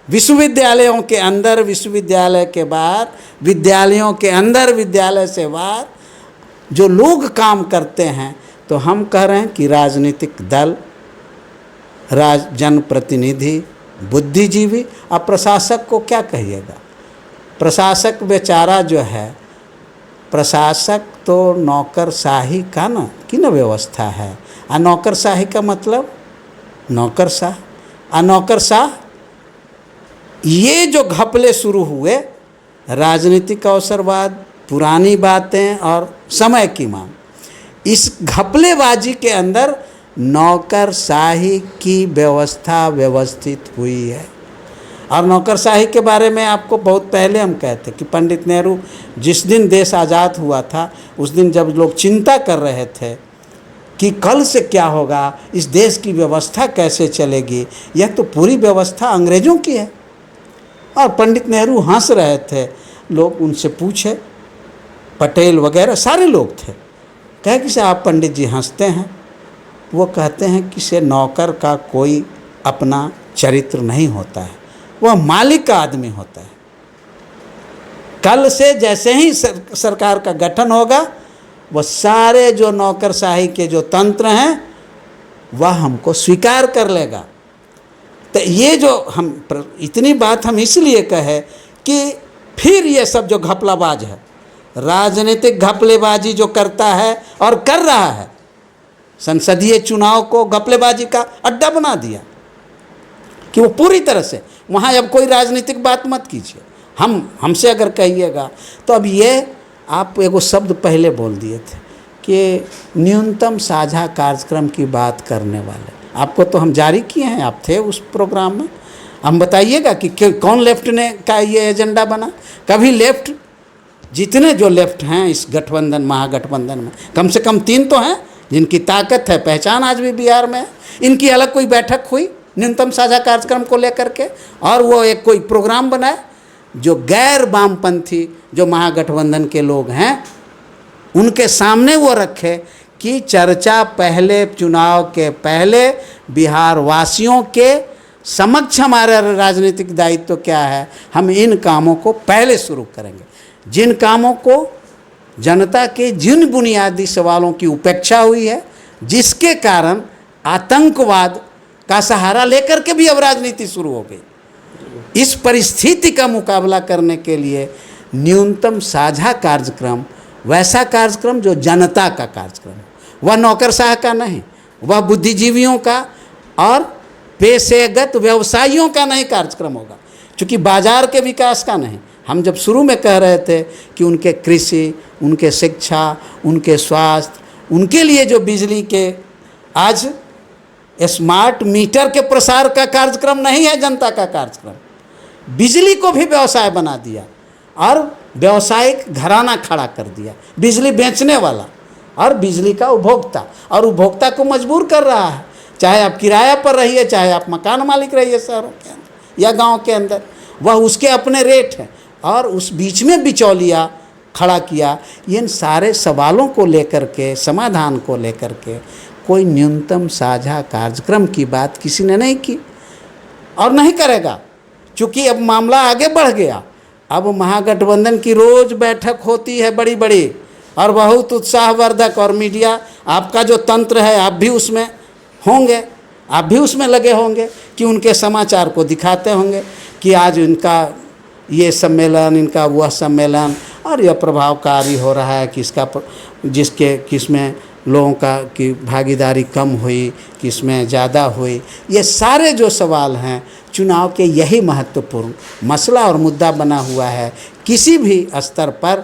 विश्वविद्यालयों के अंदर, विश्वविद्यालय के बाहर, विद्यालयों के अंदर, विद्यालय से बाहर जो लोग काम करते हैं, तो हम कह रहे हैं कि राजनीतिक दल, जनप्रतिनिधि, बुद्धिजीवी, अब प्रशासक को क्या कहिएगा। प्रशासक बेचारा जो है, प्रशासक तो नौकरशाही का की व्यवस्था है। आ नौकरशाही का मतलब नौकरशाह, आ नौकरशाह, ये जो घपले शुरू हुए, राजनीतिक अवसरवाद, पुरानी बातें और समय की मांग, इस घपलेबाजी के अंदर नौकरशाही की व्यवस्था व्यवस्थित हुई है। और नौकरशाही के बारे में आपको बहुत पहले हम कहते कि पंडित नेहरू जिस दिन देश आज़ाद हुआ था, उस दिन जब लोग चिंता कर रहे थे कि कल से क्या होगा, इस देश की व्यवस्था कैसे चलेगी, यह तो पूरी व्यवस्था अंग्रेज़ों की है। और पंडित नेहरू हंस रहे थे, लोग उनसे पूछे, पटेल वगैरह सारे लोग थे, कहे कि से आप पंडित जी हंसते हैं। वो कहते हैं कि से नौकर का कोई अपना चरित्र नहीं होता है, वह मालिक का आदमी होता है। कल से जैसे ही सरकार का गठन होगा, वह सारे जो नौकरशाही के जो तंत्र हैं वह हमको स्वीकार कर लेगा। तो ये जो हम इतनी बात हम इसलिए कहे कि फिर ये सब जो घपलाबाज है, राजनीतिक घपलेबाजी जो करता है और कर रहा है, संसदीय चुनाव को घपलेबाजी का अड्डा बना दिया कि वो पूरी तरह से वहाँ अब कोई राजनीतिक बात मत कीजिए। हमसे अगर कहिएगा तो अब ये आप एगो शब्द पहले बोल दिए थे कि न्यूनतम साझा कार्यक्रम की बात करने वाले, आपको तो हम जारी किए हैं, आप थे उस प्रोग्राम में। हम बताइएगा कि कौन लेफ्ट ने का ये एजेंडा बना। कभी लेफ्ट जितने जो लेफ्ट हैं इस गठबंधन महागठबंधन में, कम से कम 3 तो हैं जिनकी ताकत है, पहचान आज भी बिहार में है। इनकी अलग कोई बैठक हुई न्यूनतम साझा कार्यक्रम को लेकर के, और वो एक कोई प्रोग्राम बनाए जो गैर वामपंथी जो महागठबंधन के लोग हैं उनके सामने वो रखे कि चर्चा पहले चुनाव के पहले बिहार वासियों के समक्ष हमारा राजनीतिक दायित्व क्या है, हम इन कामों को पहले शुरू करेंगे, जिन कामों को जनता के जिन बुनियादी सवालों की उपेक्षा हुई है, जिसके कारण आतंकवाद का सहारा लेकर के भी अब राजनीति शुरू हो गई। इस परिस्थिति का मुकाबला करने के लिए न्यूनतम साझा कार्यक्रम, वैसा कार्यक्रम जो जनता का कार्यक्रम है, वह नौकरशाह का नहीं, वह बुद्धिजीवियों का और पेशेगत व्यवसायियों का नहीं कार्यक्रम होगा, क्योंकि बाजार के विकास का नहीं। हम जब शुरू में कह रहे थे कि उनके कृषि, उनके शिक्षा, उनके स्वास्थ्य, उनके लिए जो बिजली के आज स्मार्ट मीटर के प्रसार का कार्यक्रम नहीं है जनता का कार्यक्रम, बिजली को भी व्यवसाय बना दिया और व्यवसायिक घराना खड़ा कर दिया, बिजली बेचने वाला और बिजली का उपभोक्ता, और उपभोक्ता को मजबूर कर रहा है, चाहे आप किराया पर रहिए, चाहे आप मकान मालिक रहिए शहरों के अंदर या गांव के अंदर, वह उसके अपने रेट हैं और उस बीच में बिचौलिया खड़ा किया। इन सारे सवालों को लेकर के, समाधान को लेकर के कोई न्यूनतम साझा कार्यक्रम की बात किसी ने नहीं की और नहीं करेगा, क्योंकि अब मामला आगे बढ़ गया। अब महागठबंधन की रोज़ बैठक होती है बड़ी बड़ी और बहुत उत्साहवर्धक, और मीडिया आपका जो तंत्र है आप भी उसमें होंगे, आप भी उसमें लगे होंगे कि उनके समाचार को दिखाते होंगे कि आज इनका ये सम्मेलन, इनका वह सम्मेलन, और यह प्रभावकारी हो रहा है, किसमें लोगों का की भागीदारी कम हुई, किसमें ज़्यादा हुई। ये सारे जो सवाल हैं चुनाव के, यही महत्वपूर्ण मसला और मुद्दा बना हुआ है किसी भी स्तर पर।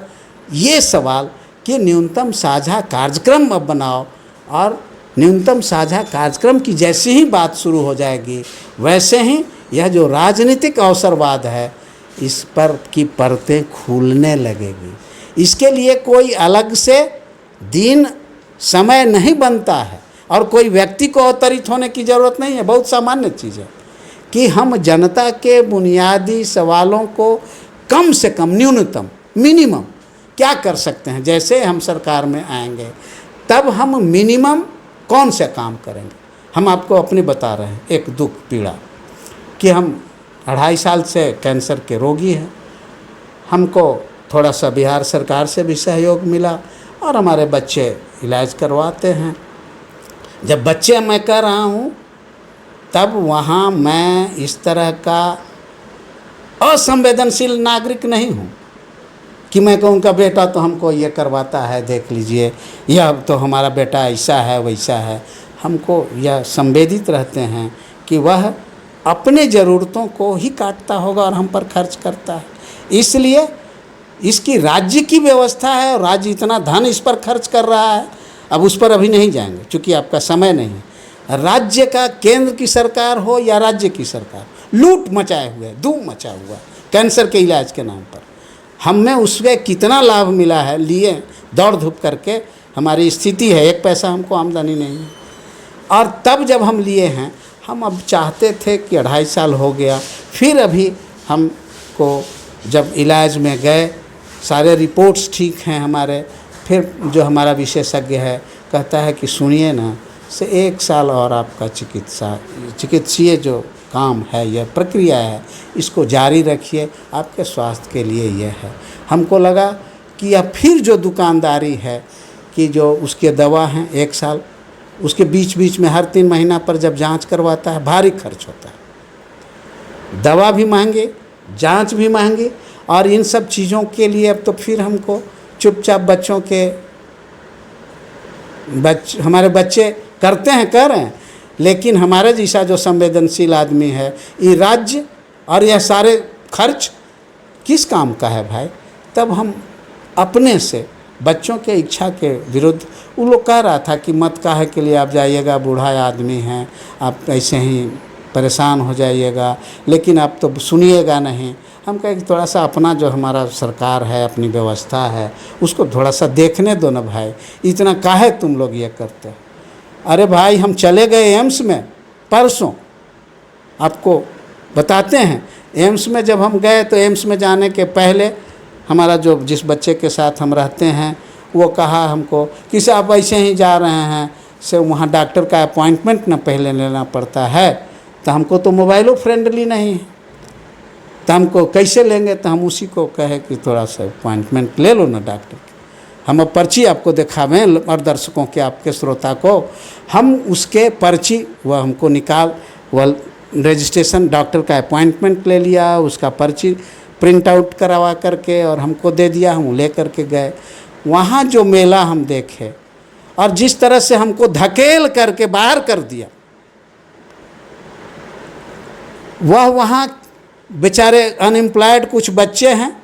ये सवाल कि न्यूनतम साझा कार्यक्रम अब बनाओ, और न्यूनतम साझा कार्यक्रम की जैसी ही बात शुरू हो जाएगी वैसे ही यह जो राजनीतिक अवसरवाद है इस पर की परतें खुलने लगेगी। इसके लिए कोई अलग से दिन समय नहीं बनता है और कोई व्यक्ति को अवतरित होने की ज़रूरत नहीं है। बहुत सामान्य चीज़ है कि हम जनता के बुनियादी सवालों को कम से कम, न्यूनतम, मिनिमम क्या कर सकते हैं। जैसे हम सरकार में आएंगे तब हम मिनिमम कौन से काम करेंगे। हम आपको अपनी बता रहे हैं एक दुख पीड़ा कि हम 2.5 साल से कैंसर के रोगी हैं। हमको थोड़ा सा बिहार सरकार से भी सहयोग मिला और हमारे बच्चे इलाज करवाते हैं। जब बच्चे मैं कह रहा हूँ तब वहाँ मैं इस तरह का असंवेदनशील नागरिक नहीं हूँ कि मैं कहूँ उनका बेटा तो हमको ये करवाता है, देख लीजिए, या तो हमारा बेटा ऐसा है वैसा है। हमको यह संवेदित रहते हैं कि वह अपने ज़रूरतों को ही काटता होगा और हम पर खर्च करता है। इसलिए इसकी राज्य की व्यवस्था है और राज्य इतना धन इस पर खर्च कर रहा है। अब उस पर अभी नहीं जाएंगे क्योंकि आपका समय नहीं है। राज्य का, केंद्र की सरकार हो या राज्य की सरकार, लूट मचाए हुए, धूम मचा हुआ कैंसर के इलाज के नाम पर। हमें उससे कितना लाभ मिला है, लिए दौड़ धूप करके। हमारी स्थिति है 1 पैसा हमको आमदनी नहीं है। और तब जब हम लिए हैं, हम अब चाहते थे कि 2.5 साल हो गया, फिर अभी हमको जब इलाज में गए, सारे रिपोर्ट्स ठीक हैं हमारे, फिर जो हमारा विशेषज्ञ है कहता है कि सुनिए ना, से 1 साल और आपका चिकित्सीय जो काम है, यह प्रक्रिया है, इसको जारी रखिए, आपके स्वास्थ्य के लिए यह है। हमको लगा कि यह फिर जो दुकानदारी है कि जो उसके दवा हैं 1 साल, उसके बीच बीच में हर 3 महीना पर जब जांच करवाता है, भारी खर्च होता है। दवा भी महंगी, जांच भी महंगी, और इन सब चीज़ों के लिए अब तो फिर हमको चुपचाप बच्चों के हमारे बच्चे करते हैं, कर रहे हैं, लेकिन हमारे जैसा जो संवेदनशील आदमी है, ये राज्य और यह सारे खर्च किस काम का है भाई। तब हम अपने से बच्चों के इच्छा के विरुद्ध, वो लोग कह रहा था कि मत काहे के लिए आप जाइएगा, बूढ़ा आदमी हैं, आप ऐसे ही परेशान हो जाइएगा, लेकिन आप तो सुनिएगा नहीं। हम कहें कि थोड़ा सा अपना जो हमारा सरकार है, अपनी व्यवस्था है, उसको थोड़ा सा देखने दो ना भाई, इतना काहे तुम लोग ये करते हो। अरे भाई हम चले गए एम्स में परसों, आपको बताते हैं। एम्स में जब हम गए तो एम्स में जाने के पहले हमारा जो जिस बच्चे के साथ हम रहते हैं वो कहा हमको कि आप ऐसे ही जा रहे हैं से वहाँ डॉक्टर का अपॉइंटमेंट ना पहले लेना पड़ता है, तो हमको तो मोबाइलो फ्रेंडली नहीं है, तो हमको कैसे लेंगे। तो हम उसी को कहे कि थोड़ा सा अपॉइंटमेंट ले लो ना डॉक्टर की। हम अब पर्ची आपको दिखावें और दर्शकों के, आपके श्रोता को, हम उसके पर्ची वह हमको निकाल, वह रजिस्ट्रेशन डॉक्टर का अपॉइंटमेंट ले लिया, उसका पर्ची प्रिंट आउट करवा करके और हमको दे दिया। हम ले करके गए वहाँ, जो मेला हम देखे और जिस तरह से हमको धकेल करके बाहर कर दिया, वह वहाँ बेचारे अनएम्प्लॉयड कुछ बच्चे हैं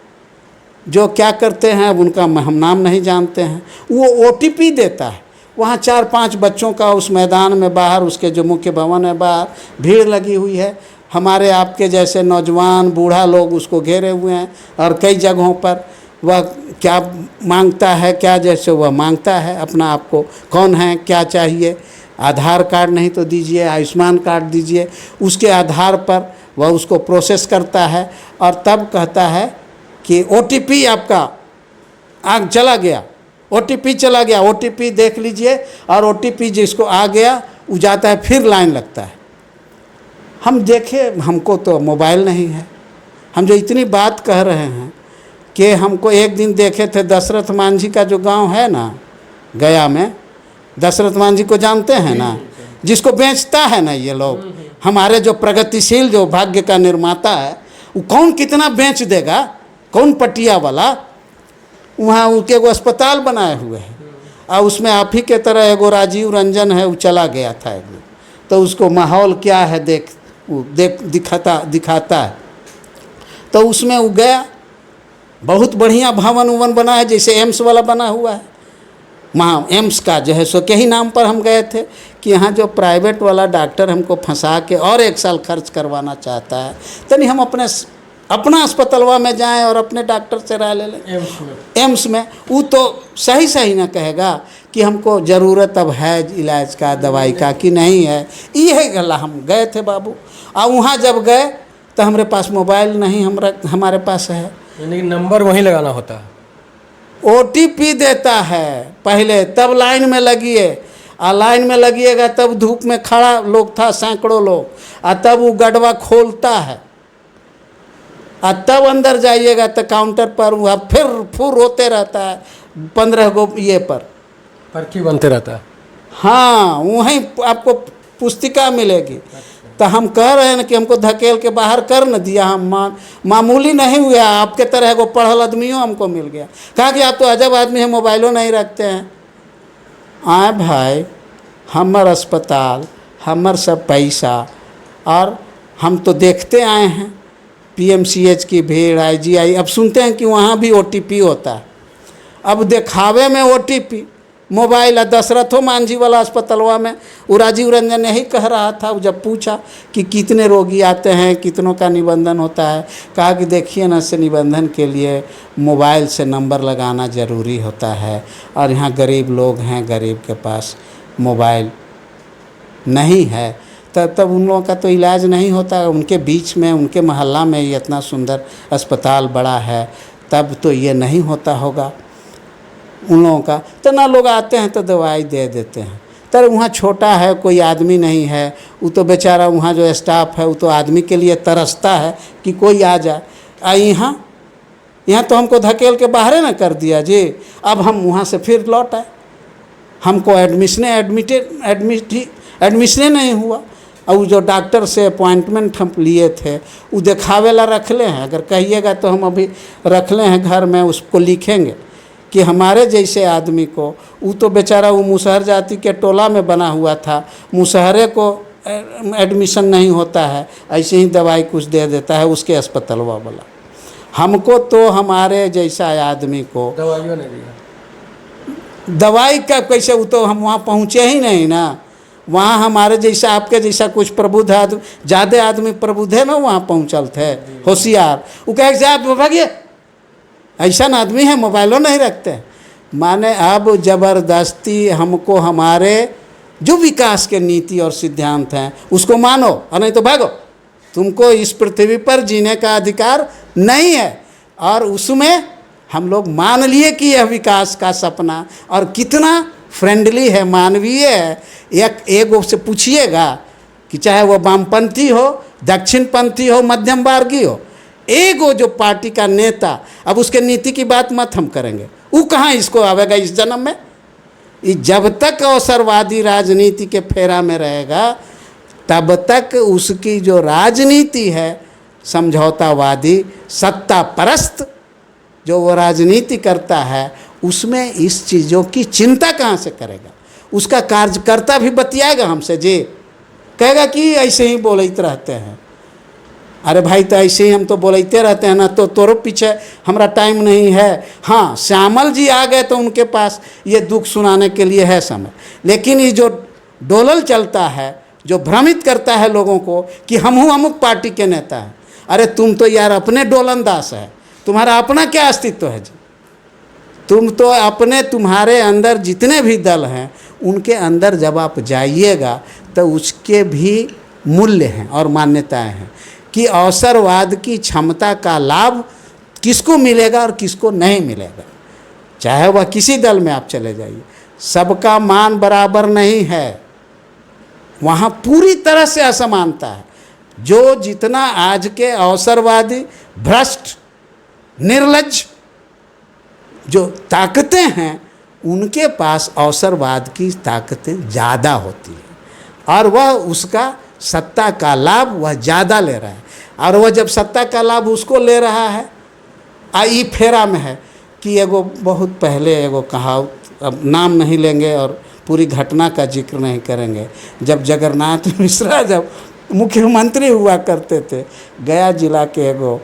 जो क्या करते हैं, अब उनका हम नाम नहीं जानते हैं, वो OTP देता है। वहाँ 4-5 बच्चों का उस मैदान में बाहर, उसके जो मुख्य भवन है बाहर भीड़ लगी हुई है। हमारे आपके जैसे नौजवान बूढ़ा लोग उसको घेरे हुए हैं और कई जगहों पर वह क्या मांगता है, क्या जैसे वह मांगता है अपना आपको, कौन है, क्या चाहिए, आधार कार्ड नहीं तो दीजिए, आयुष्मान कार्ड दीजिए। उसके आधार पर वह उसको प्रोसेस करता है और तब कहता है कि OTP आपका आग चला गया, OTP चला गया, OTP देख लीजिए। और OTP जिसको आ गया वो जाता है, फिर लाइन लगता है। हम देखे, हमको तो मोबाइल नहीं है। हम जो इतनी बात कह रहे हैं कि हमको एक दिन देखे थे दशरथ मांझी का जो गांव है ना गया में, दशरथ मांझी को जानते हैं ना, जिसको बेचता है ना ये लोग, हमारे जो प्रगतिशील जो भाग्य का निर्माता है, वो कौन कितना बेच देगा, कौन पटिया वाला। वहाँ उनके एगो अस्पताल बनाए हुए हैं और उसमें आप ही के तरह एगो राजीव रंजन है, वो चला गया था एक दिन, तो उसको माहौल क्या है दिखाता है। तो उसमें वो गया, बहुत बढ़िया भवन उवन बना है, जैसे एम्स वाला बना हुआ है। वहाँ एम्स का जो है सो के ही नाम पर हम गए थे कि यहाँ जो प्राइवेट वाला डॉक्टर हमको फंसा के और 1 साल खर्च करवाना चाहता है, तो नहीं हम अपना अस्पतालवा में जाएं और अपने डॉक्टर से राय ले लें। एम्स में वो तो सही ना कहेगा कि हमको ज़रूरत अब है इलाज का, दवाई का कि नहीं है। ये गला हम गए थे बाबू, और वहाँ जब गए तो हमारे पास मोबाइल नहीं, हमारे पास है, यानी नंबर वहीं लगाना होता है। OTP देता है पहले, तब लाइन में लगिए, और लाइन में लगिएगा तब धूप में खड़ा लोग था, सैकड़ों लोग, और तब वो गडवा खोलता है, और तब अंदर जाइएगा तो काउंटर पर वह फिर फुर होते रहता है 15 गो ये पर पर्ची बनते रहता है। हाँ, वहीं आपको पुस्तिका मिलेगी। तो हम कह रहे हैं कि हमको धकेल के बाहर कर न दिया, हम मामूली नहीं हुआ, आपके तरह को पढ़ल आदमियों हमको मिल गया। कहा कि आप तो अजब आदमी हैं, मोबाइलों नहीं रखते हैं। आए भाई, हमर अस्पताल, हमर सब पैसा, और हम तो देखते आए हैं PMCH की भीड़, IGI। अब सुनते हैं कि वहाँ भी OTP होता है। अब दिखावे में OTP मोबाइल है। दशरथो मांझी वाला अस्पतालवा में वो राजीव रंजन यही कह रहा था, जब पूछा कि कितने रोगी आते हैं, कितनों का निबंधन होता है, कहा कि देखिए ना, से निबंधन के लिए मोबाइल से नंबर लगाना ज़रूरी होता है, और यहाँ गरीब लोग हैं, गरीब के पास मोबाइल नहीं है, तब उन लोगों का तो इलाज नहीं होता। उनके बीच में, उनके मोहल्ला में ये इतना सुंदर अस्पताल बड़ा है, तब तो ये नहीं होता होगा उन लोगों का। तो ना लोग आते हैं तो दवाई दे देते हैं। तो वहाँ छोटा है, कोई आदमी नहीं है, वो तो बेचारा वहाँ जो स्टाफ है वो तो आदमी के लिए तरसता है कि कोई आ जाए। यहाँ तो हमको धकेल के बाहर ना कर दिया जी। अब हम वहाँ से फिर लौट आए, हमको एडमिशने नहीं हुआ। और जो डॉक्टर से अपॉइंटमेंट हम लिए थे वो दिखावे ला रख ले हैं, अगर कहिएगा तो हम अभी रख ले हैं घर में, उसको लिखेंगे कि हमारे जैसे आदमी को, वो तो बेचारा वो मुसहर जाति के टोला में बना हुआ था, मुसहरे को एडमिशन नहीं होता है, ऐसे ही दवाई कुछ दे देता है उसके अस्पतालवा वाला। हमको तो हमारे जैसा आदमी को दवाइयों नहीं दिया। दवाई का कैसे, वो तो हम वहाँ पहुँचे ही नहीं ना। वहाँ हमारे जैसा आपके जैसा कुछ प्रबुद्ध आदमी, ज़्यादा आदमी प्रबुद्ध है ना, वहाँ पहुँचल थे होशियार, वो कहे कि आप भागिए, ऐसा ना आदमी है, मोबाइलों नहीं रखते। माने अब ज़बरदस्ती हमको हमारे जो विकास के नीति और सिद्धांत हैं उसको मानो और नहीं तो भागो, तुमको इस पृथ्वी पर जीने का अधिकार नहीं है। और उसमें हम लोग मान लिए कि यह विकास का सपना और कितना फ्रेंडली है, मानवीय है। एक से पूछिएगा कि चाहे वो वामपंथी हो, दक्षिणपंथी हो, मध्यम वर्गीय हो, एगो जो पार्टी का नेता, अब उसके नीति की बात मत हम करेंगे, वो कहाँ इसको आवेगा इस जन्म में। जब तक अवसरवादी राजनीति के फेरा में रहेगा तब तक उसकी जो राजनीति है, समझौतावादी सत्ता परस्त जो वो राजनीति करता है, उसमें इस चीज़ों की चिंता कहाँ से करेगा। उसका कार्यकर्ता भी बतियाएगा हमसे, जी कहेगा कि ऐसे ही बोलते रहते हैं। अरे भाई तो ऐसे ही हम तो बोलते रहते हैं ना, तो तोरो पीछे हमारा टाइम नहीं है। हाँ, श्यामल जी आ गए तो उनके पास ये दुख सुनाने के लिए है समय, लेकिन ये जो डोलल चलता है, जो भ्रमित करता है लोगों को कि हम हूँ अमुक पार्टी के नेता हैं, अरे तुम तो यार अपने डोलनदास है, तुम्हारा अपना क्या अस्तित्व है जी। तुम तो अपने, तुम्हारे अंदर जितने भी दल हैं उनके अंदर जब आप जाइएगा तो उसके भी मूल्य हैं और मान्यताएं हैं कि अवसरवाद की क्षमता का लाभ किसको मिलेगा और किसको नहीं मिलेगा। चाहे वह किसी दल में आप चले जाइए, सबका मान बराबर नहीं है, वहाँ पूरी तरह से असमानता है। जो जितना आज के अवसरवादी, भ्रष्ट, निर्लज्ज जो ताकतें हैं, उनके पास अवसरवाद की ताकतें ज़्यादा होती हैं और वह उसका सत्ता का लाभ वह ज़्यादा ले रहा है। और वह जब सत्ता का लाभ उसको ले रहा है, आई फेरा में है कि एगो बहुत पहले एगो कहावत, अब नाम नहीं लेंगे और पूरी घटना का जिक्र नहीं करेंगे, जब जगन्नाथ मिश्रा जब मुख्यमंत्री हुआ करते थे, गया जिला के एगो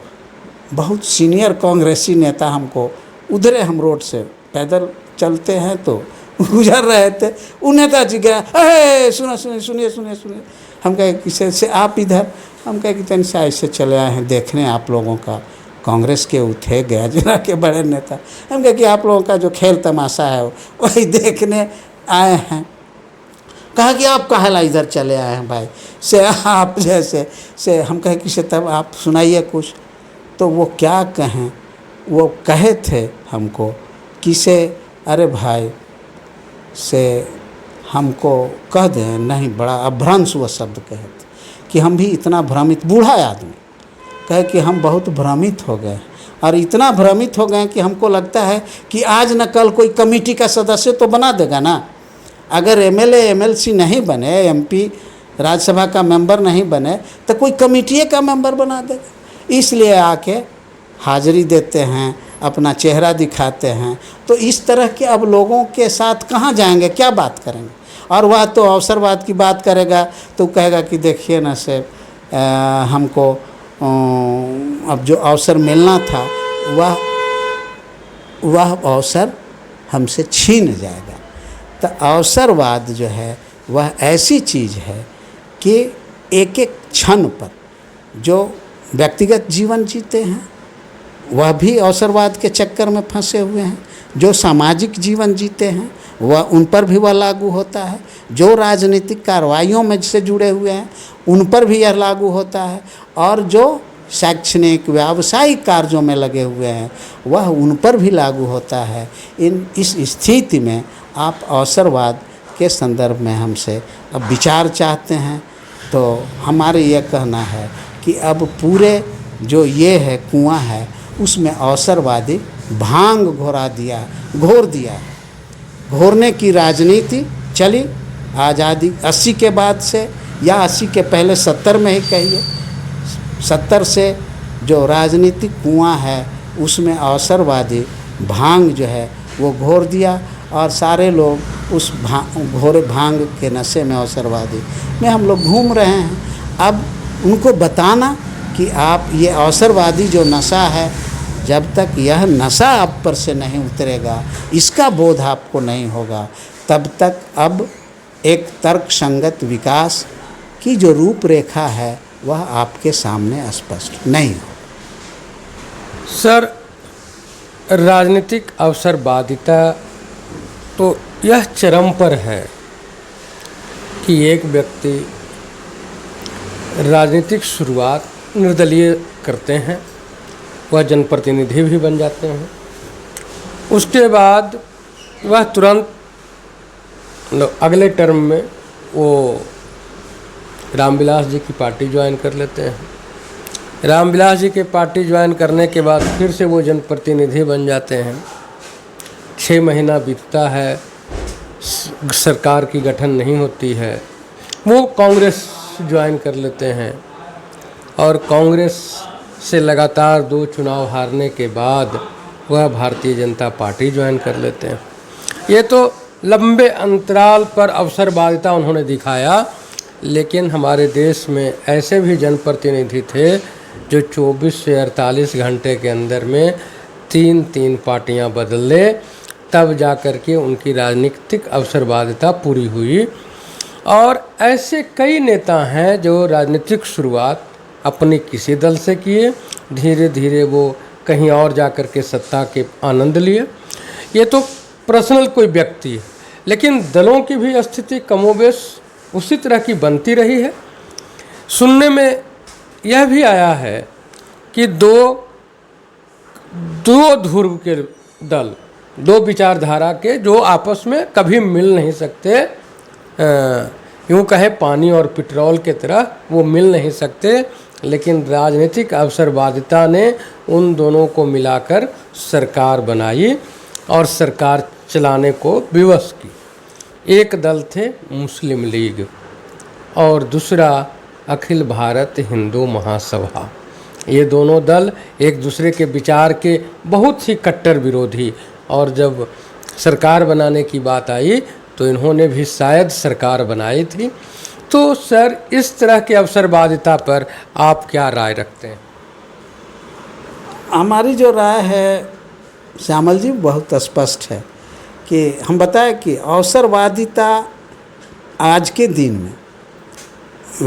बहुत सीनियर कांग्रेसी नेता हमको, उधरे हम रोड से पैदल चलते हैं तो गुजर रहे थे, वो नेताजी गया, अरे सुनिए। हम कहे किसे से आप इधर, हम कहे कि तन से ऐसे चले आए हैं देखने आप लोगों का, कांग्रेस के थे गया जिला के बड़े नेता, हम कहे कि आप लोगों का जो खेल तमाशा है वही देखने आए हैं। कहा कि आप कहाँ इधर चले आए हैं भाई, से आप जैसे से, हम कहे कि से तब आप सुनाइए कुछ। तो वो क्या कहें, वो कहे थे हमको कि से अरे भाई से हमको कह दें, नहीं बड़ा अभ्रंश वो शब्द कहे थे कि हम भी इतना भ्रमित, बूढ़ा आदमी कहे कि हम बहुत भ्रमित हो गए और इतना भ्रमित हो गए कि हमको लगता है कि आज न कल कोई कमेटी का सदस्य तो बना देगा ना। अगर एमएलए एमएलसी नहीं बने, एमपी राज्यसभा का मेंबर नहीं बने, तो कोई कमेटी का मेंबर बना देगा। इसलिए आके हाजिरी देते हैं, अपना चेहरा दिखाते हैं। तो इस तरह के अब लोगों के साथ कहाँ जाएंगे, क्या बात करेंगे। और वह तो अवसरवाद की बात करेगा तो कहेगा कि देखिए ना से हमको अब जो अवसर मिलना था वह अवसर हमसे छीन जाएगा। तो अवसरवाद जो है वह ऐसी चीज़ है कि एक एक क्षण पर जो व्यक्तिगत जीवन जीते हैं वह भी अवसरवाद के चक्कर में फंसे हुए हैं, जो सामाजिक जीवन जीते हैं वह उन पर भी वह लागू होता है, जो राजनीतिक कार्रवाइयों में से जुड़े हुए हैं उन पर भी यह लागू होता है, और जो शैक्षणिक व्यावसायिक कार्यों में लगे हुए हैं वह उन पर भी लागू होता है। इस स्थिति में आप अवसरवाद के संदर्भ में हमसे अब विचार चाहते हैं तो हमारे यह कहना है कि अब पूरे जो ये है कुआं है उसमें अवसरवादी भांग घोर दिया। घोरने की राजनीति चली आज़ादी 80 के बाद से, या 80 के पहले 70 में ही कहिए, 70 से जो राजनीतिक कुआं है उसमें अवसरवादी भांग जो है वो घोर दिया और सारे लोग उस घोर भांग के नशे में, अवसरवादी में हम लोग घूम रहे हैं। अब उनको बताना कि आप ये अवसरवादी जो नशा है, जब तक यह नशा आप पर से नहीं उतरेगा, इसका बोध आपको नहीं होगा, तब तक अब एक तर्क संगत विकास की जो रूपरेखा है वह आपके सामने स्पष्ट नहीं हो। सर, राजनीतिक अवसरवादिता तो यह चरम पर है कि एक व्यक्ति राजनीतिक शुरुआत निर्दलीय करते हैं, वह जनप्रतिनिधि भी बन जाते हैं, उसके बाद वह तुरंत अगले टर्म में वो रामविलास जी की पार्टी ज्वाइन कर लेते हैं। रामविलास जी की पार्टी ज्वाइन करने के बाद फिर से वो जनप्रतिनिधि बन जाते हैं। 6 महीना बीतता है, सरकार की गठन नहीं होती है, वो कांग्रेस ज्वाइन कर लेते हैं और कांग्रेस से लगातार 2 चुनाव हारने के बाद वह भारतीय जनता पार्टी ज्वाइन कर लेते हैं। ये तो लंबे अंतराल पर अवसरवादिता उन्होंने दिखाया, लेकिन हमारे देश में ऐसे भी जनप्रतिनिधि थे जो 24 से 48 घंटे के अंदर में 3 पार्टियां बदल ले, तब जा कर के उनकी राजनीतिक अवसरवादिता पूरी हुई। और ऐसे कई नेता हैं जो राजनीतिक शुरुआत अपनी किसी दल से किए, धीरे धीरे वो कहीं और जा कर के सत्ता के आनंद लिए। ये तो पर्सनल कोई व्यक्ति है, लेकिन दलों की भी स्थिति कमोबेश उसी तरह की बनती रही है। सुनने में यह भी आया है कि दो ध्रुव के दल, 2 विचारधारा के जो आपस में कभी मिल नहीं सकते, यूँ कहे पानी और पेट्रोल के तरह वो मिल नहीं सकते, लेकिन राजनीतिक अवसरवादिता ने उन दोनों को मिलाकर सरकार बनाई और सरकार चलाने को विवश की। एक दल थे मुस्लिम लीग और दूसरा अखिल भारत हिंदू महासभा। ये दोनों दल एक दूसरे के विचार के बहुत ही कट्टर विरोधी, और जब सरकार बनाने की बात आई तो इन्होंने भी शायद सरकार बनाई थी। तो सर, इस तरह के अवसरवादिता पर आप क्या राय रखते हैं? हमारी जो राय है श्यामल जी बहुत स्पष्ट है कि हम बताएं कि अवसरवादिता आज के दिन में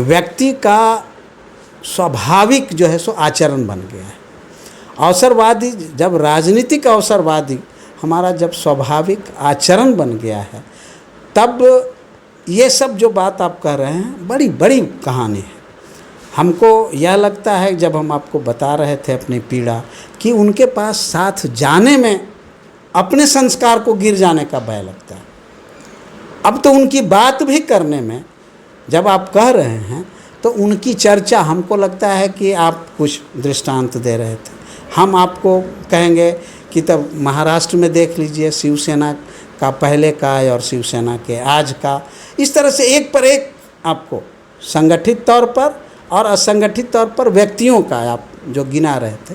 व्यक्ति का स्वाभाविक जो है सो आचरण बन गया है। अवसरवादी जब राजनीतिक अवसरवादी हमारा जब स्वाभाविक आचरण बन गया है, तब ये सब जो बात आप कह रहे हैं बड़ी बड़ी कहानी है। हमको यह लगता है जब हम आपको बता रहे थे अपनी पीड़ा कि उनके पास साथ जाने में अपने संस्कार को गिर जाने का भय लगता है। अब तो उनकी बात भी करने में जब आप कह रहे हैं तो उनकी चर्चा हमको लगता है कि आप कुछ दृष्टांत दे रहे थे। हम आपको कहेंगे कि तब महाराष्ट्र में देख लीजिए शिवसेना का पहले का और शिवसेना के आज का, इस तरह से एक पर एक आपको संगठित तौर पर और असंगठित तौर पर व्यक्तियों का आप जो गिना रहे थे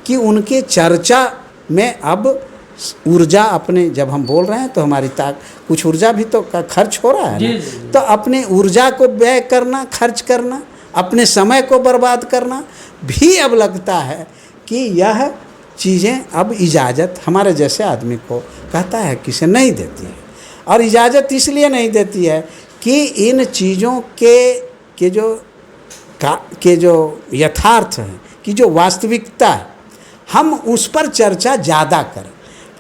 कि उनके चर्चा में अब ऊर्जा अपने, जब हम बोल रहे हैं तो हमारी कुछ ऊर्जा भी तो खर्च हो रहा है ना, तो अपने ऊर्जा को व्यय करना, खर्च करना, अपने समय को बर्बाद करना भी अब लगता है कि यह चीज़ें अब इजाज़त हमारे जैसे आदमी को कहता है कि से नहीं देती है। और इजाज़त इसलिए नहीं देती है कि इन चीज़ों के जो यथार्थ हैं, कि जो वास्तविकता है, हम उस पर चर्चा ज़्यादा करें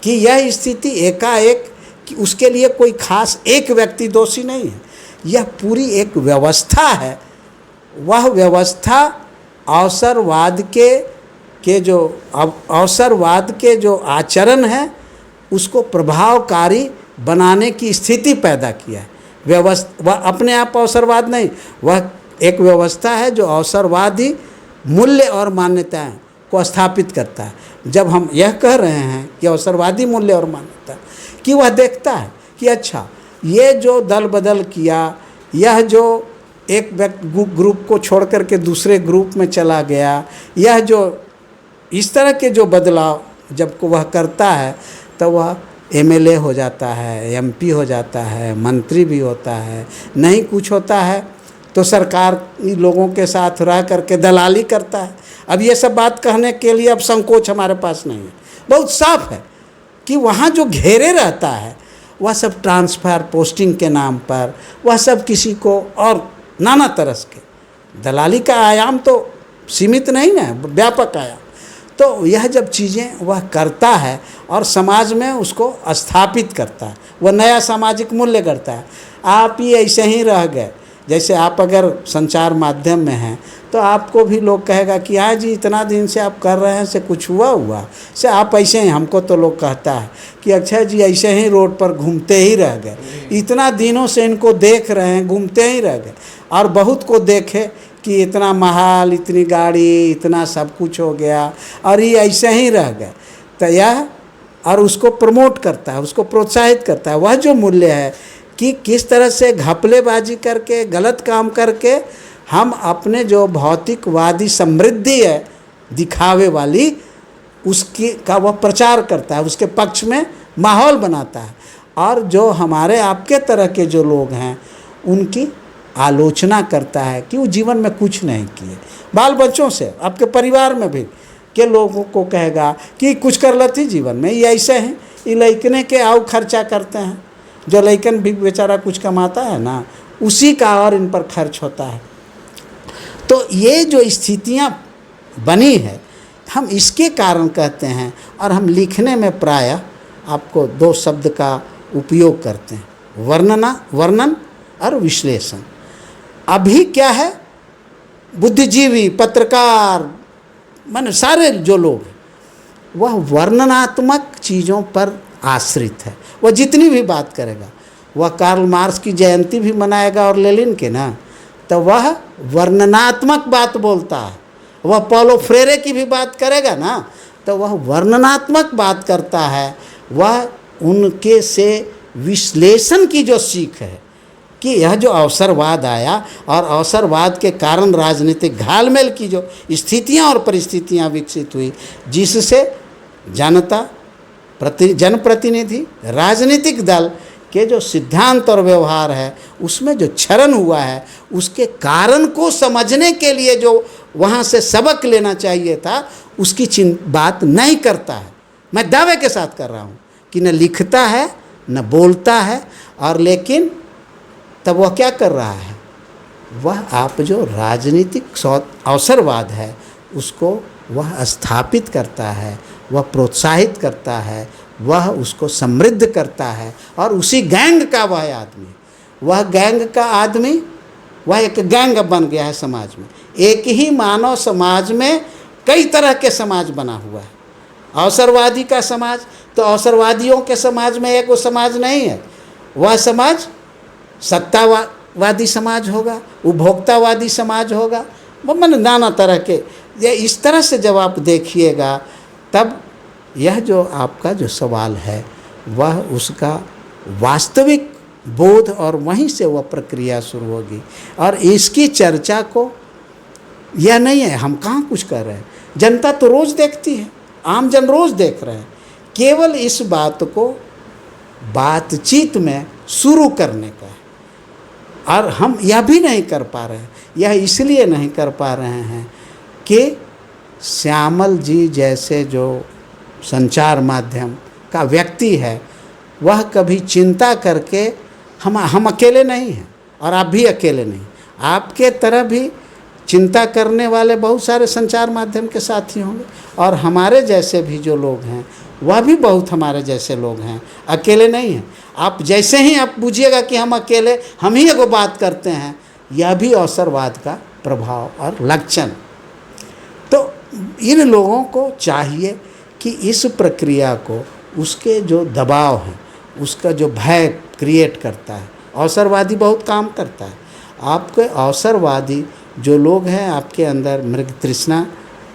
कि यह स्थिति एकाएक कि उसके लिए कोई खास एक व्यक्ति दोषी नहीं है, यह पूरी एक व्यवस्था है। वह व्यवस्था अवसरवाद के जो आचरण है उसको प्रभावकारी बनाने की स्थिति पैदा किया है। वह अपने आप अवसरवाद नहीं, वह एक व्यवस्था है जो अवसरवादी मूल्य और मान्यताएं को स्थापित करता है। जब हम यह कह रहे हैं कि अवसरवादी मूल्य और मान्यता, कि वह देखता है कि अच्छा ये जो दल बदल किया, यह जो एक ग्रुप को छोड़ करके दूसरे ग्रुप में चला गया, यह जो इस तरह के जो बदलाव जब को वह करता है तो वह एमएलए हो जाता है, एमपी हो जाता है, मंत्री भी होता है, नहीं कुछ होता है तो सरकार लोगों के साथ रह करके दलाली करता है। अब ये सब बात कहने के लिए अब संकोच हमारे पास नहीं है, बहुत साफ है कि वहाँ जो घेरे रहता है वह सब ट्रांसफ़र पोस्टिंग के नाम पर, वह सब किसी को और नाना तरह के दलाली का आयाम तो सीमित नहीं है, व्यापक आयाम। तो यह जब चीज़ें वह करता है और समाज में उसको स्थापित करता है, वह नया सामाजिक मूल्य करता है। आप ही ऐसे ही रह गए, जैसे आप अगर संचार माध्यम में हैं तो आपको भी लोग कहेगा कि हाँ जी इतना दिन से आप कर रहे हैं, से कुछ हुआ से आप ऐसे ही। हमको तो लोग कहता है कि अच्छा जी ऐसे ही रोड पर घूमते ही रह गए, इतना दिनों से इनको देख रहे हैं, घूमते ही रह गए। और बहुत को देखे कि इतना महाल, इतनी गाड़ी, इतना सब कुछ हो गया और ये ऐसे ही रह गए। तो यह और उसको प्रमोट करता है, उसको प्रोत्साहित करता है। वह जो मूल्य है कि किस तरह से घपलेबाजी करके, गलत काम करके हम अपने जो भौतिकवादी समृद्धि है दिखावे वाली, उसकी का वह प्रचार करता है, उसके पक्ष में माहौल बनाता है। और जो हमारे आपके तरह के जो लोग हैं उनकी आलोचना करता है कि वो जीवन में कुछ नहीं किए। बाल बच्चों से, आपके परिवार में भी के लोगों को कहेगा कि कुछ कर लेती जीवन में, ये ऐसे हैं, ये लइकने के आउ खर्चा करते हैं। जो लइकन भी बेचारा कुछ कमाता है ना, उसी का और इन पर खर्च होता है। तो ये जो स्थितियाँ बनी है, हम इसके कारण कहते हैं। और हम लिखने में प्रायः आपको दो शब्द का उपयोग करते हैं, वर्णन और विश्लेषण। अभी क्या है, बुद्धिजीवी, पत्रकार, माने सारे जो लोग हैं वह वर्णनात्मक चीज़ों पर आश्रित है। वह जितनी भी बात करेगा, वह कार्ल मार्क्स की जयंती भी मनाएगा और लेनिन के ना, तो वह वर्णनात्मक बात बोलता है। वह पॉलो फ्रेरे की भी बात करेगा ना, तो वह वर्णनात्मक बात करता है। वह उनके से विश्लेषण की जो सीख है कि यह जो अवसरवाद आया और अवसरवाद के कारण राजनीतिक घालमेल की जो स्थितियां और परिस्थितियां विकसित हुई, जिससे जनता, जनप्रतिनिधि, राजनीतिक दल के जो सिद्धांत और व्यवहार है उसमें जो क्षरण हुआ है, उसके कारण को समझने के लिए जो वहाँ से सबक लेना चाहिए था, उसकी बात नहीं करता है। मैं दावे के साथ कर रहा हूँ कि न लिखता है न बोलता है। और लेकिन तब वह क्या कर रहा है, वह आप जो राजनीतिक अवसरवाद है उसको वह स्थापित करता है, वह प्रोत्साहित करता है, वह उसको समृद्ध करता है। और उसी गैंग का वह आदमी, वह गैंग का आदमी, वह एक गैंग बन गया है समाज में। एक ही मानव समाज में कई तरह के समाज बना हुआ है। अवसरवादी का समाज, तो अवसरवादियों के समाज में एक वो समाज नहीं है। वह समाज सत्तावादी समाज होगा, उपभोक्तावादी समाज होगा, मन नाना तरह के। ये इस तरह से जब आप देखिएगा, तब यह जो आपका जो सवाल है वह उसका वास्तविक बोध, और वहीं से वह प्रक्रिया शुरू होगी। और इसकी चर्चा को यह नहीं है हम कहाँ कुछ कर रहे हैं, जनता तो रोज़ देखती है, आम जन रोज़ देख रहे हैं। केवल इस बात को बातचीत में शुरू करने का है। और हम यह भी नहीं कर पा रहे हैं। यह इसलिए नहीं कर पा रहे हैं कि श्यामल जी जैसे जो संचार माध्यम का व्यक्ति है, वह कभी चिंता करके, हम अकेले नहीं हैं और आप भी अकेले नहीं, आपके तरह भी चिंता करने वाले बहुत सारे संचार माध्यम के साथी होंगे। और हमारे जैसे भी जो लोग हैं वह भी बहुत हमारे जैसे लोग हैं, अकेले नहीं हैं। आप जैसे ही आप बुझिएगा कि हम अकेले, हम ही एगो बात करते हैं, यह भी अवसरवाद का प्रभाव और लक्षण। तो इन लोगों को चाहिए कि इस प्रक्रिया को, उसके जो दबाव हैं, उसका जो भय क्रिएट करता है, अवसरवादी बहुत काम करता है। आपके अवसरवादी जो लोग हैं, आपके अंदर मृग तृष्णा,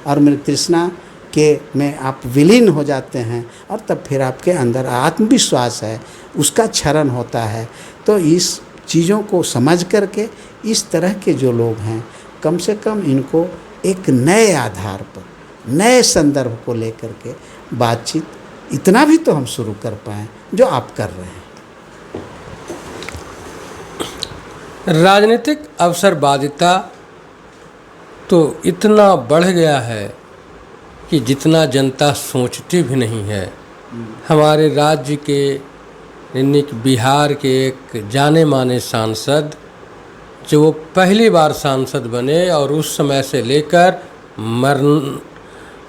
और मृग तृष्णा के में आप विलीन हो जाते हैं, और तब फिर आपके अंदर आत्मविश्वास है, उसका क्षरण होता है। तो इस चीज़ों को समझ करके इस तरह के जो लोग हैं, कम से कम इनको एक नए आधार पर, नए संदर्भ को लेकर के बातचीत, इतना भी तो हम शुरू कर पाएँ जो आप कर रहे हैं। राजनीतिक अवसरवादिता तो इतना बढ़ गया है कि जितना जनता सोचती भी नहीं है। हमारे राज्य के यानी कि बिहार के एक जाने माने सांसद, जो वो पहली बार सांसद बने और उस समय से लेकर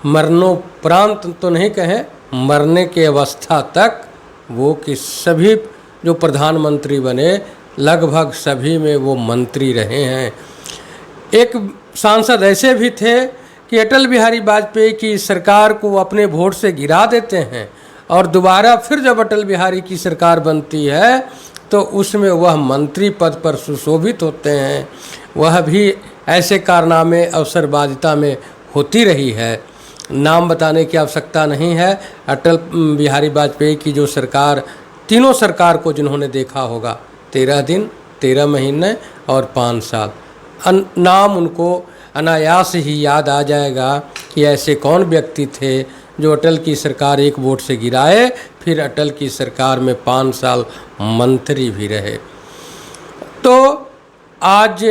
मरणोपरांत तो नहीं कहें, मरने की अवस्था तक वो कि सभी जो प्रधानमंत्री बने लगभग सभी में वो मंत्री रहे हैं। एक सांसद ऐसे भी थे कि अटल बिहारी वाजपेयी की सरकार को अपने वोट से गिरा देते हैं और दोबारा फिर जब अटल बिहारी की सरकार बनती है तो उसमें वह मंत्री पद पर सुशोभित होते हैं। वह भी ऐसे कारनामे अवसरबाजिता में होती रही है, नाम बताने की आवश्यकता नहीं है। अटल बिहारी वाजपेयी की जो सरकार, तीनों सरकार को जिन्होंने देखा होगा, 13 दिन, 13 महीने और 5 साल, नाम उनको अनायास ही याद आ जाएगा कि ऐसे कौन व्यक्ति थे जो अटल की सरकार एक वोट से गिराए, फिर अटल की सरकार में 5 साल मंत्री भी रहे। तो आज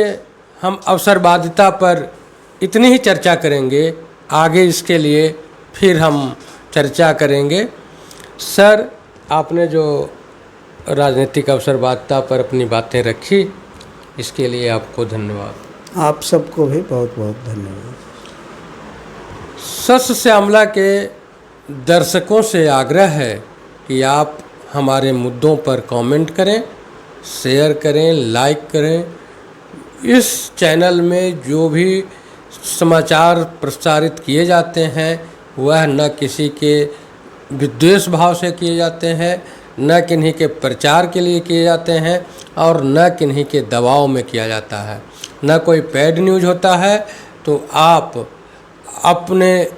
हम अवसरवादिता पर इतनी ही चर्चा करेंगे, आगे इसके लिए फिर हम चर्चा करेंगे। सर, आपने जो राजनीतिक अवसरवादिता पर अपनी बातें रखी, इसके लिए आपको धन्यवाद। आप सबको भी बहुत बहुत धन्यवाद। सस्य श्यामला के दर्शकों से आग्रह है कि आप हमारे मुद्दों पर कमेंट करें, शेयर करें, लाइक करें। इस चैनल में जो भी समाचार प्रसारित किए जाते हैं वह न किसी के विद्वेष भाव से किए जाते हैं, न किन्हीं के प्रचार के लिए किए जाते हैं और न किन्हीं के दबाव में किया जाता है, न कोई पेड न्यूज़ होता है। तो आप अपने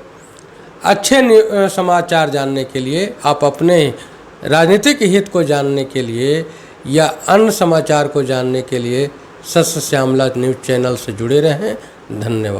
अच्छे समाचार जानने के लिए, आप अपने राजनीतिक हित को जानने के लिए या अन्य समाचार को जानने के लिए सस्य श्यामला न्यूज़ चैनल से जुड़े रहें। धन्यवाद।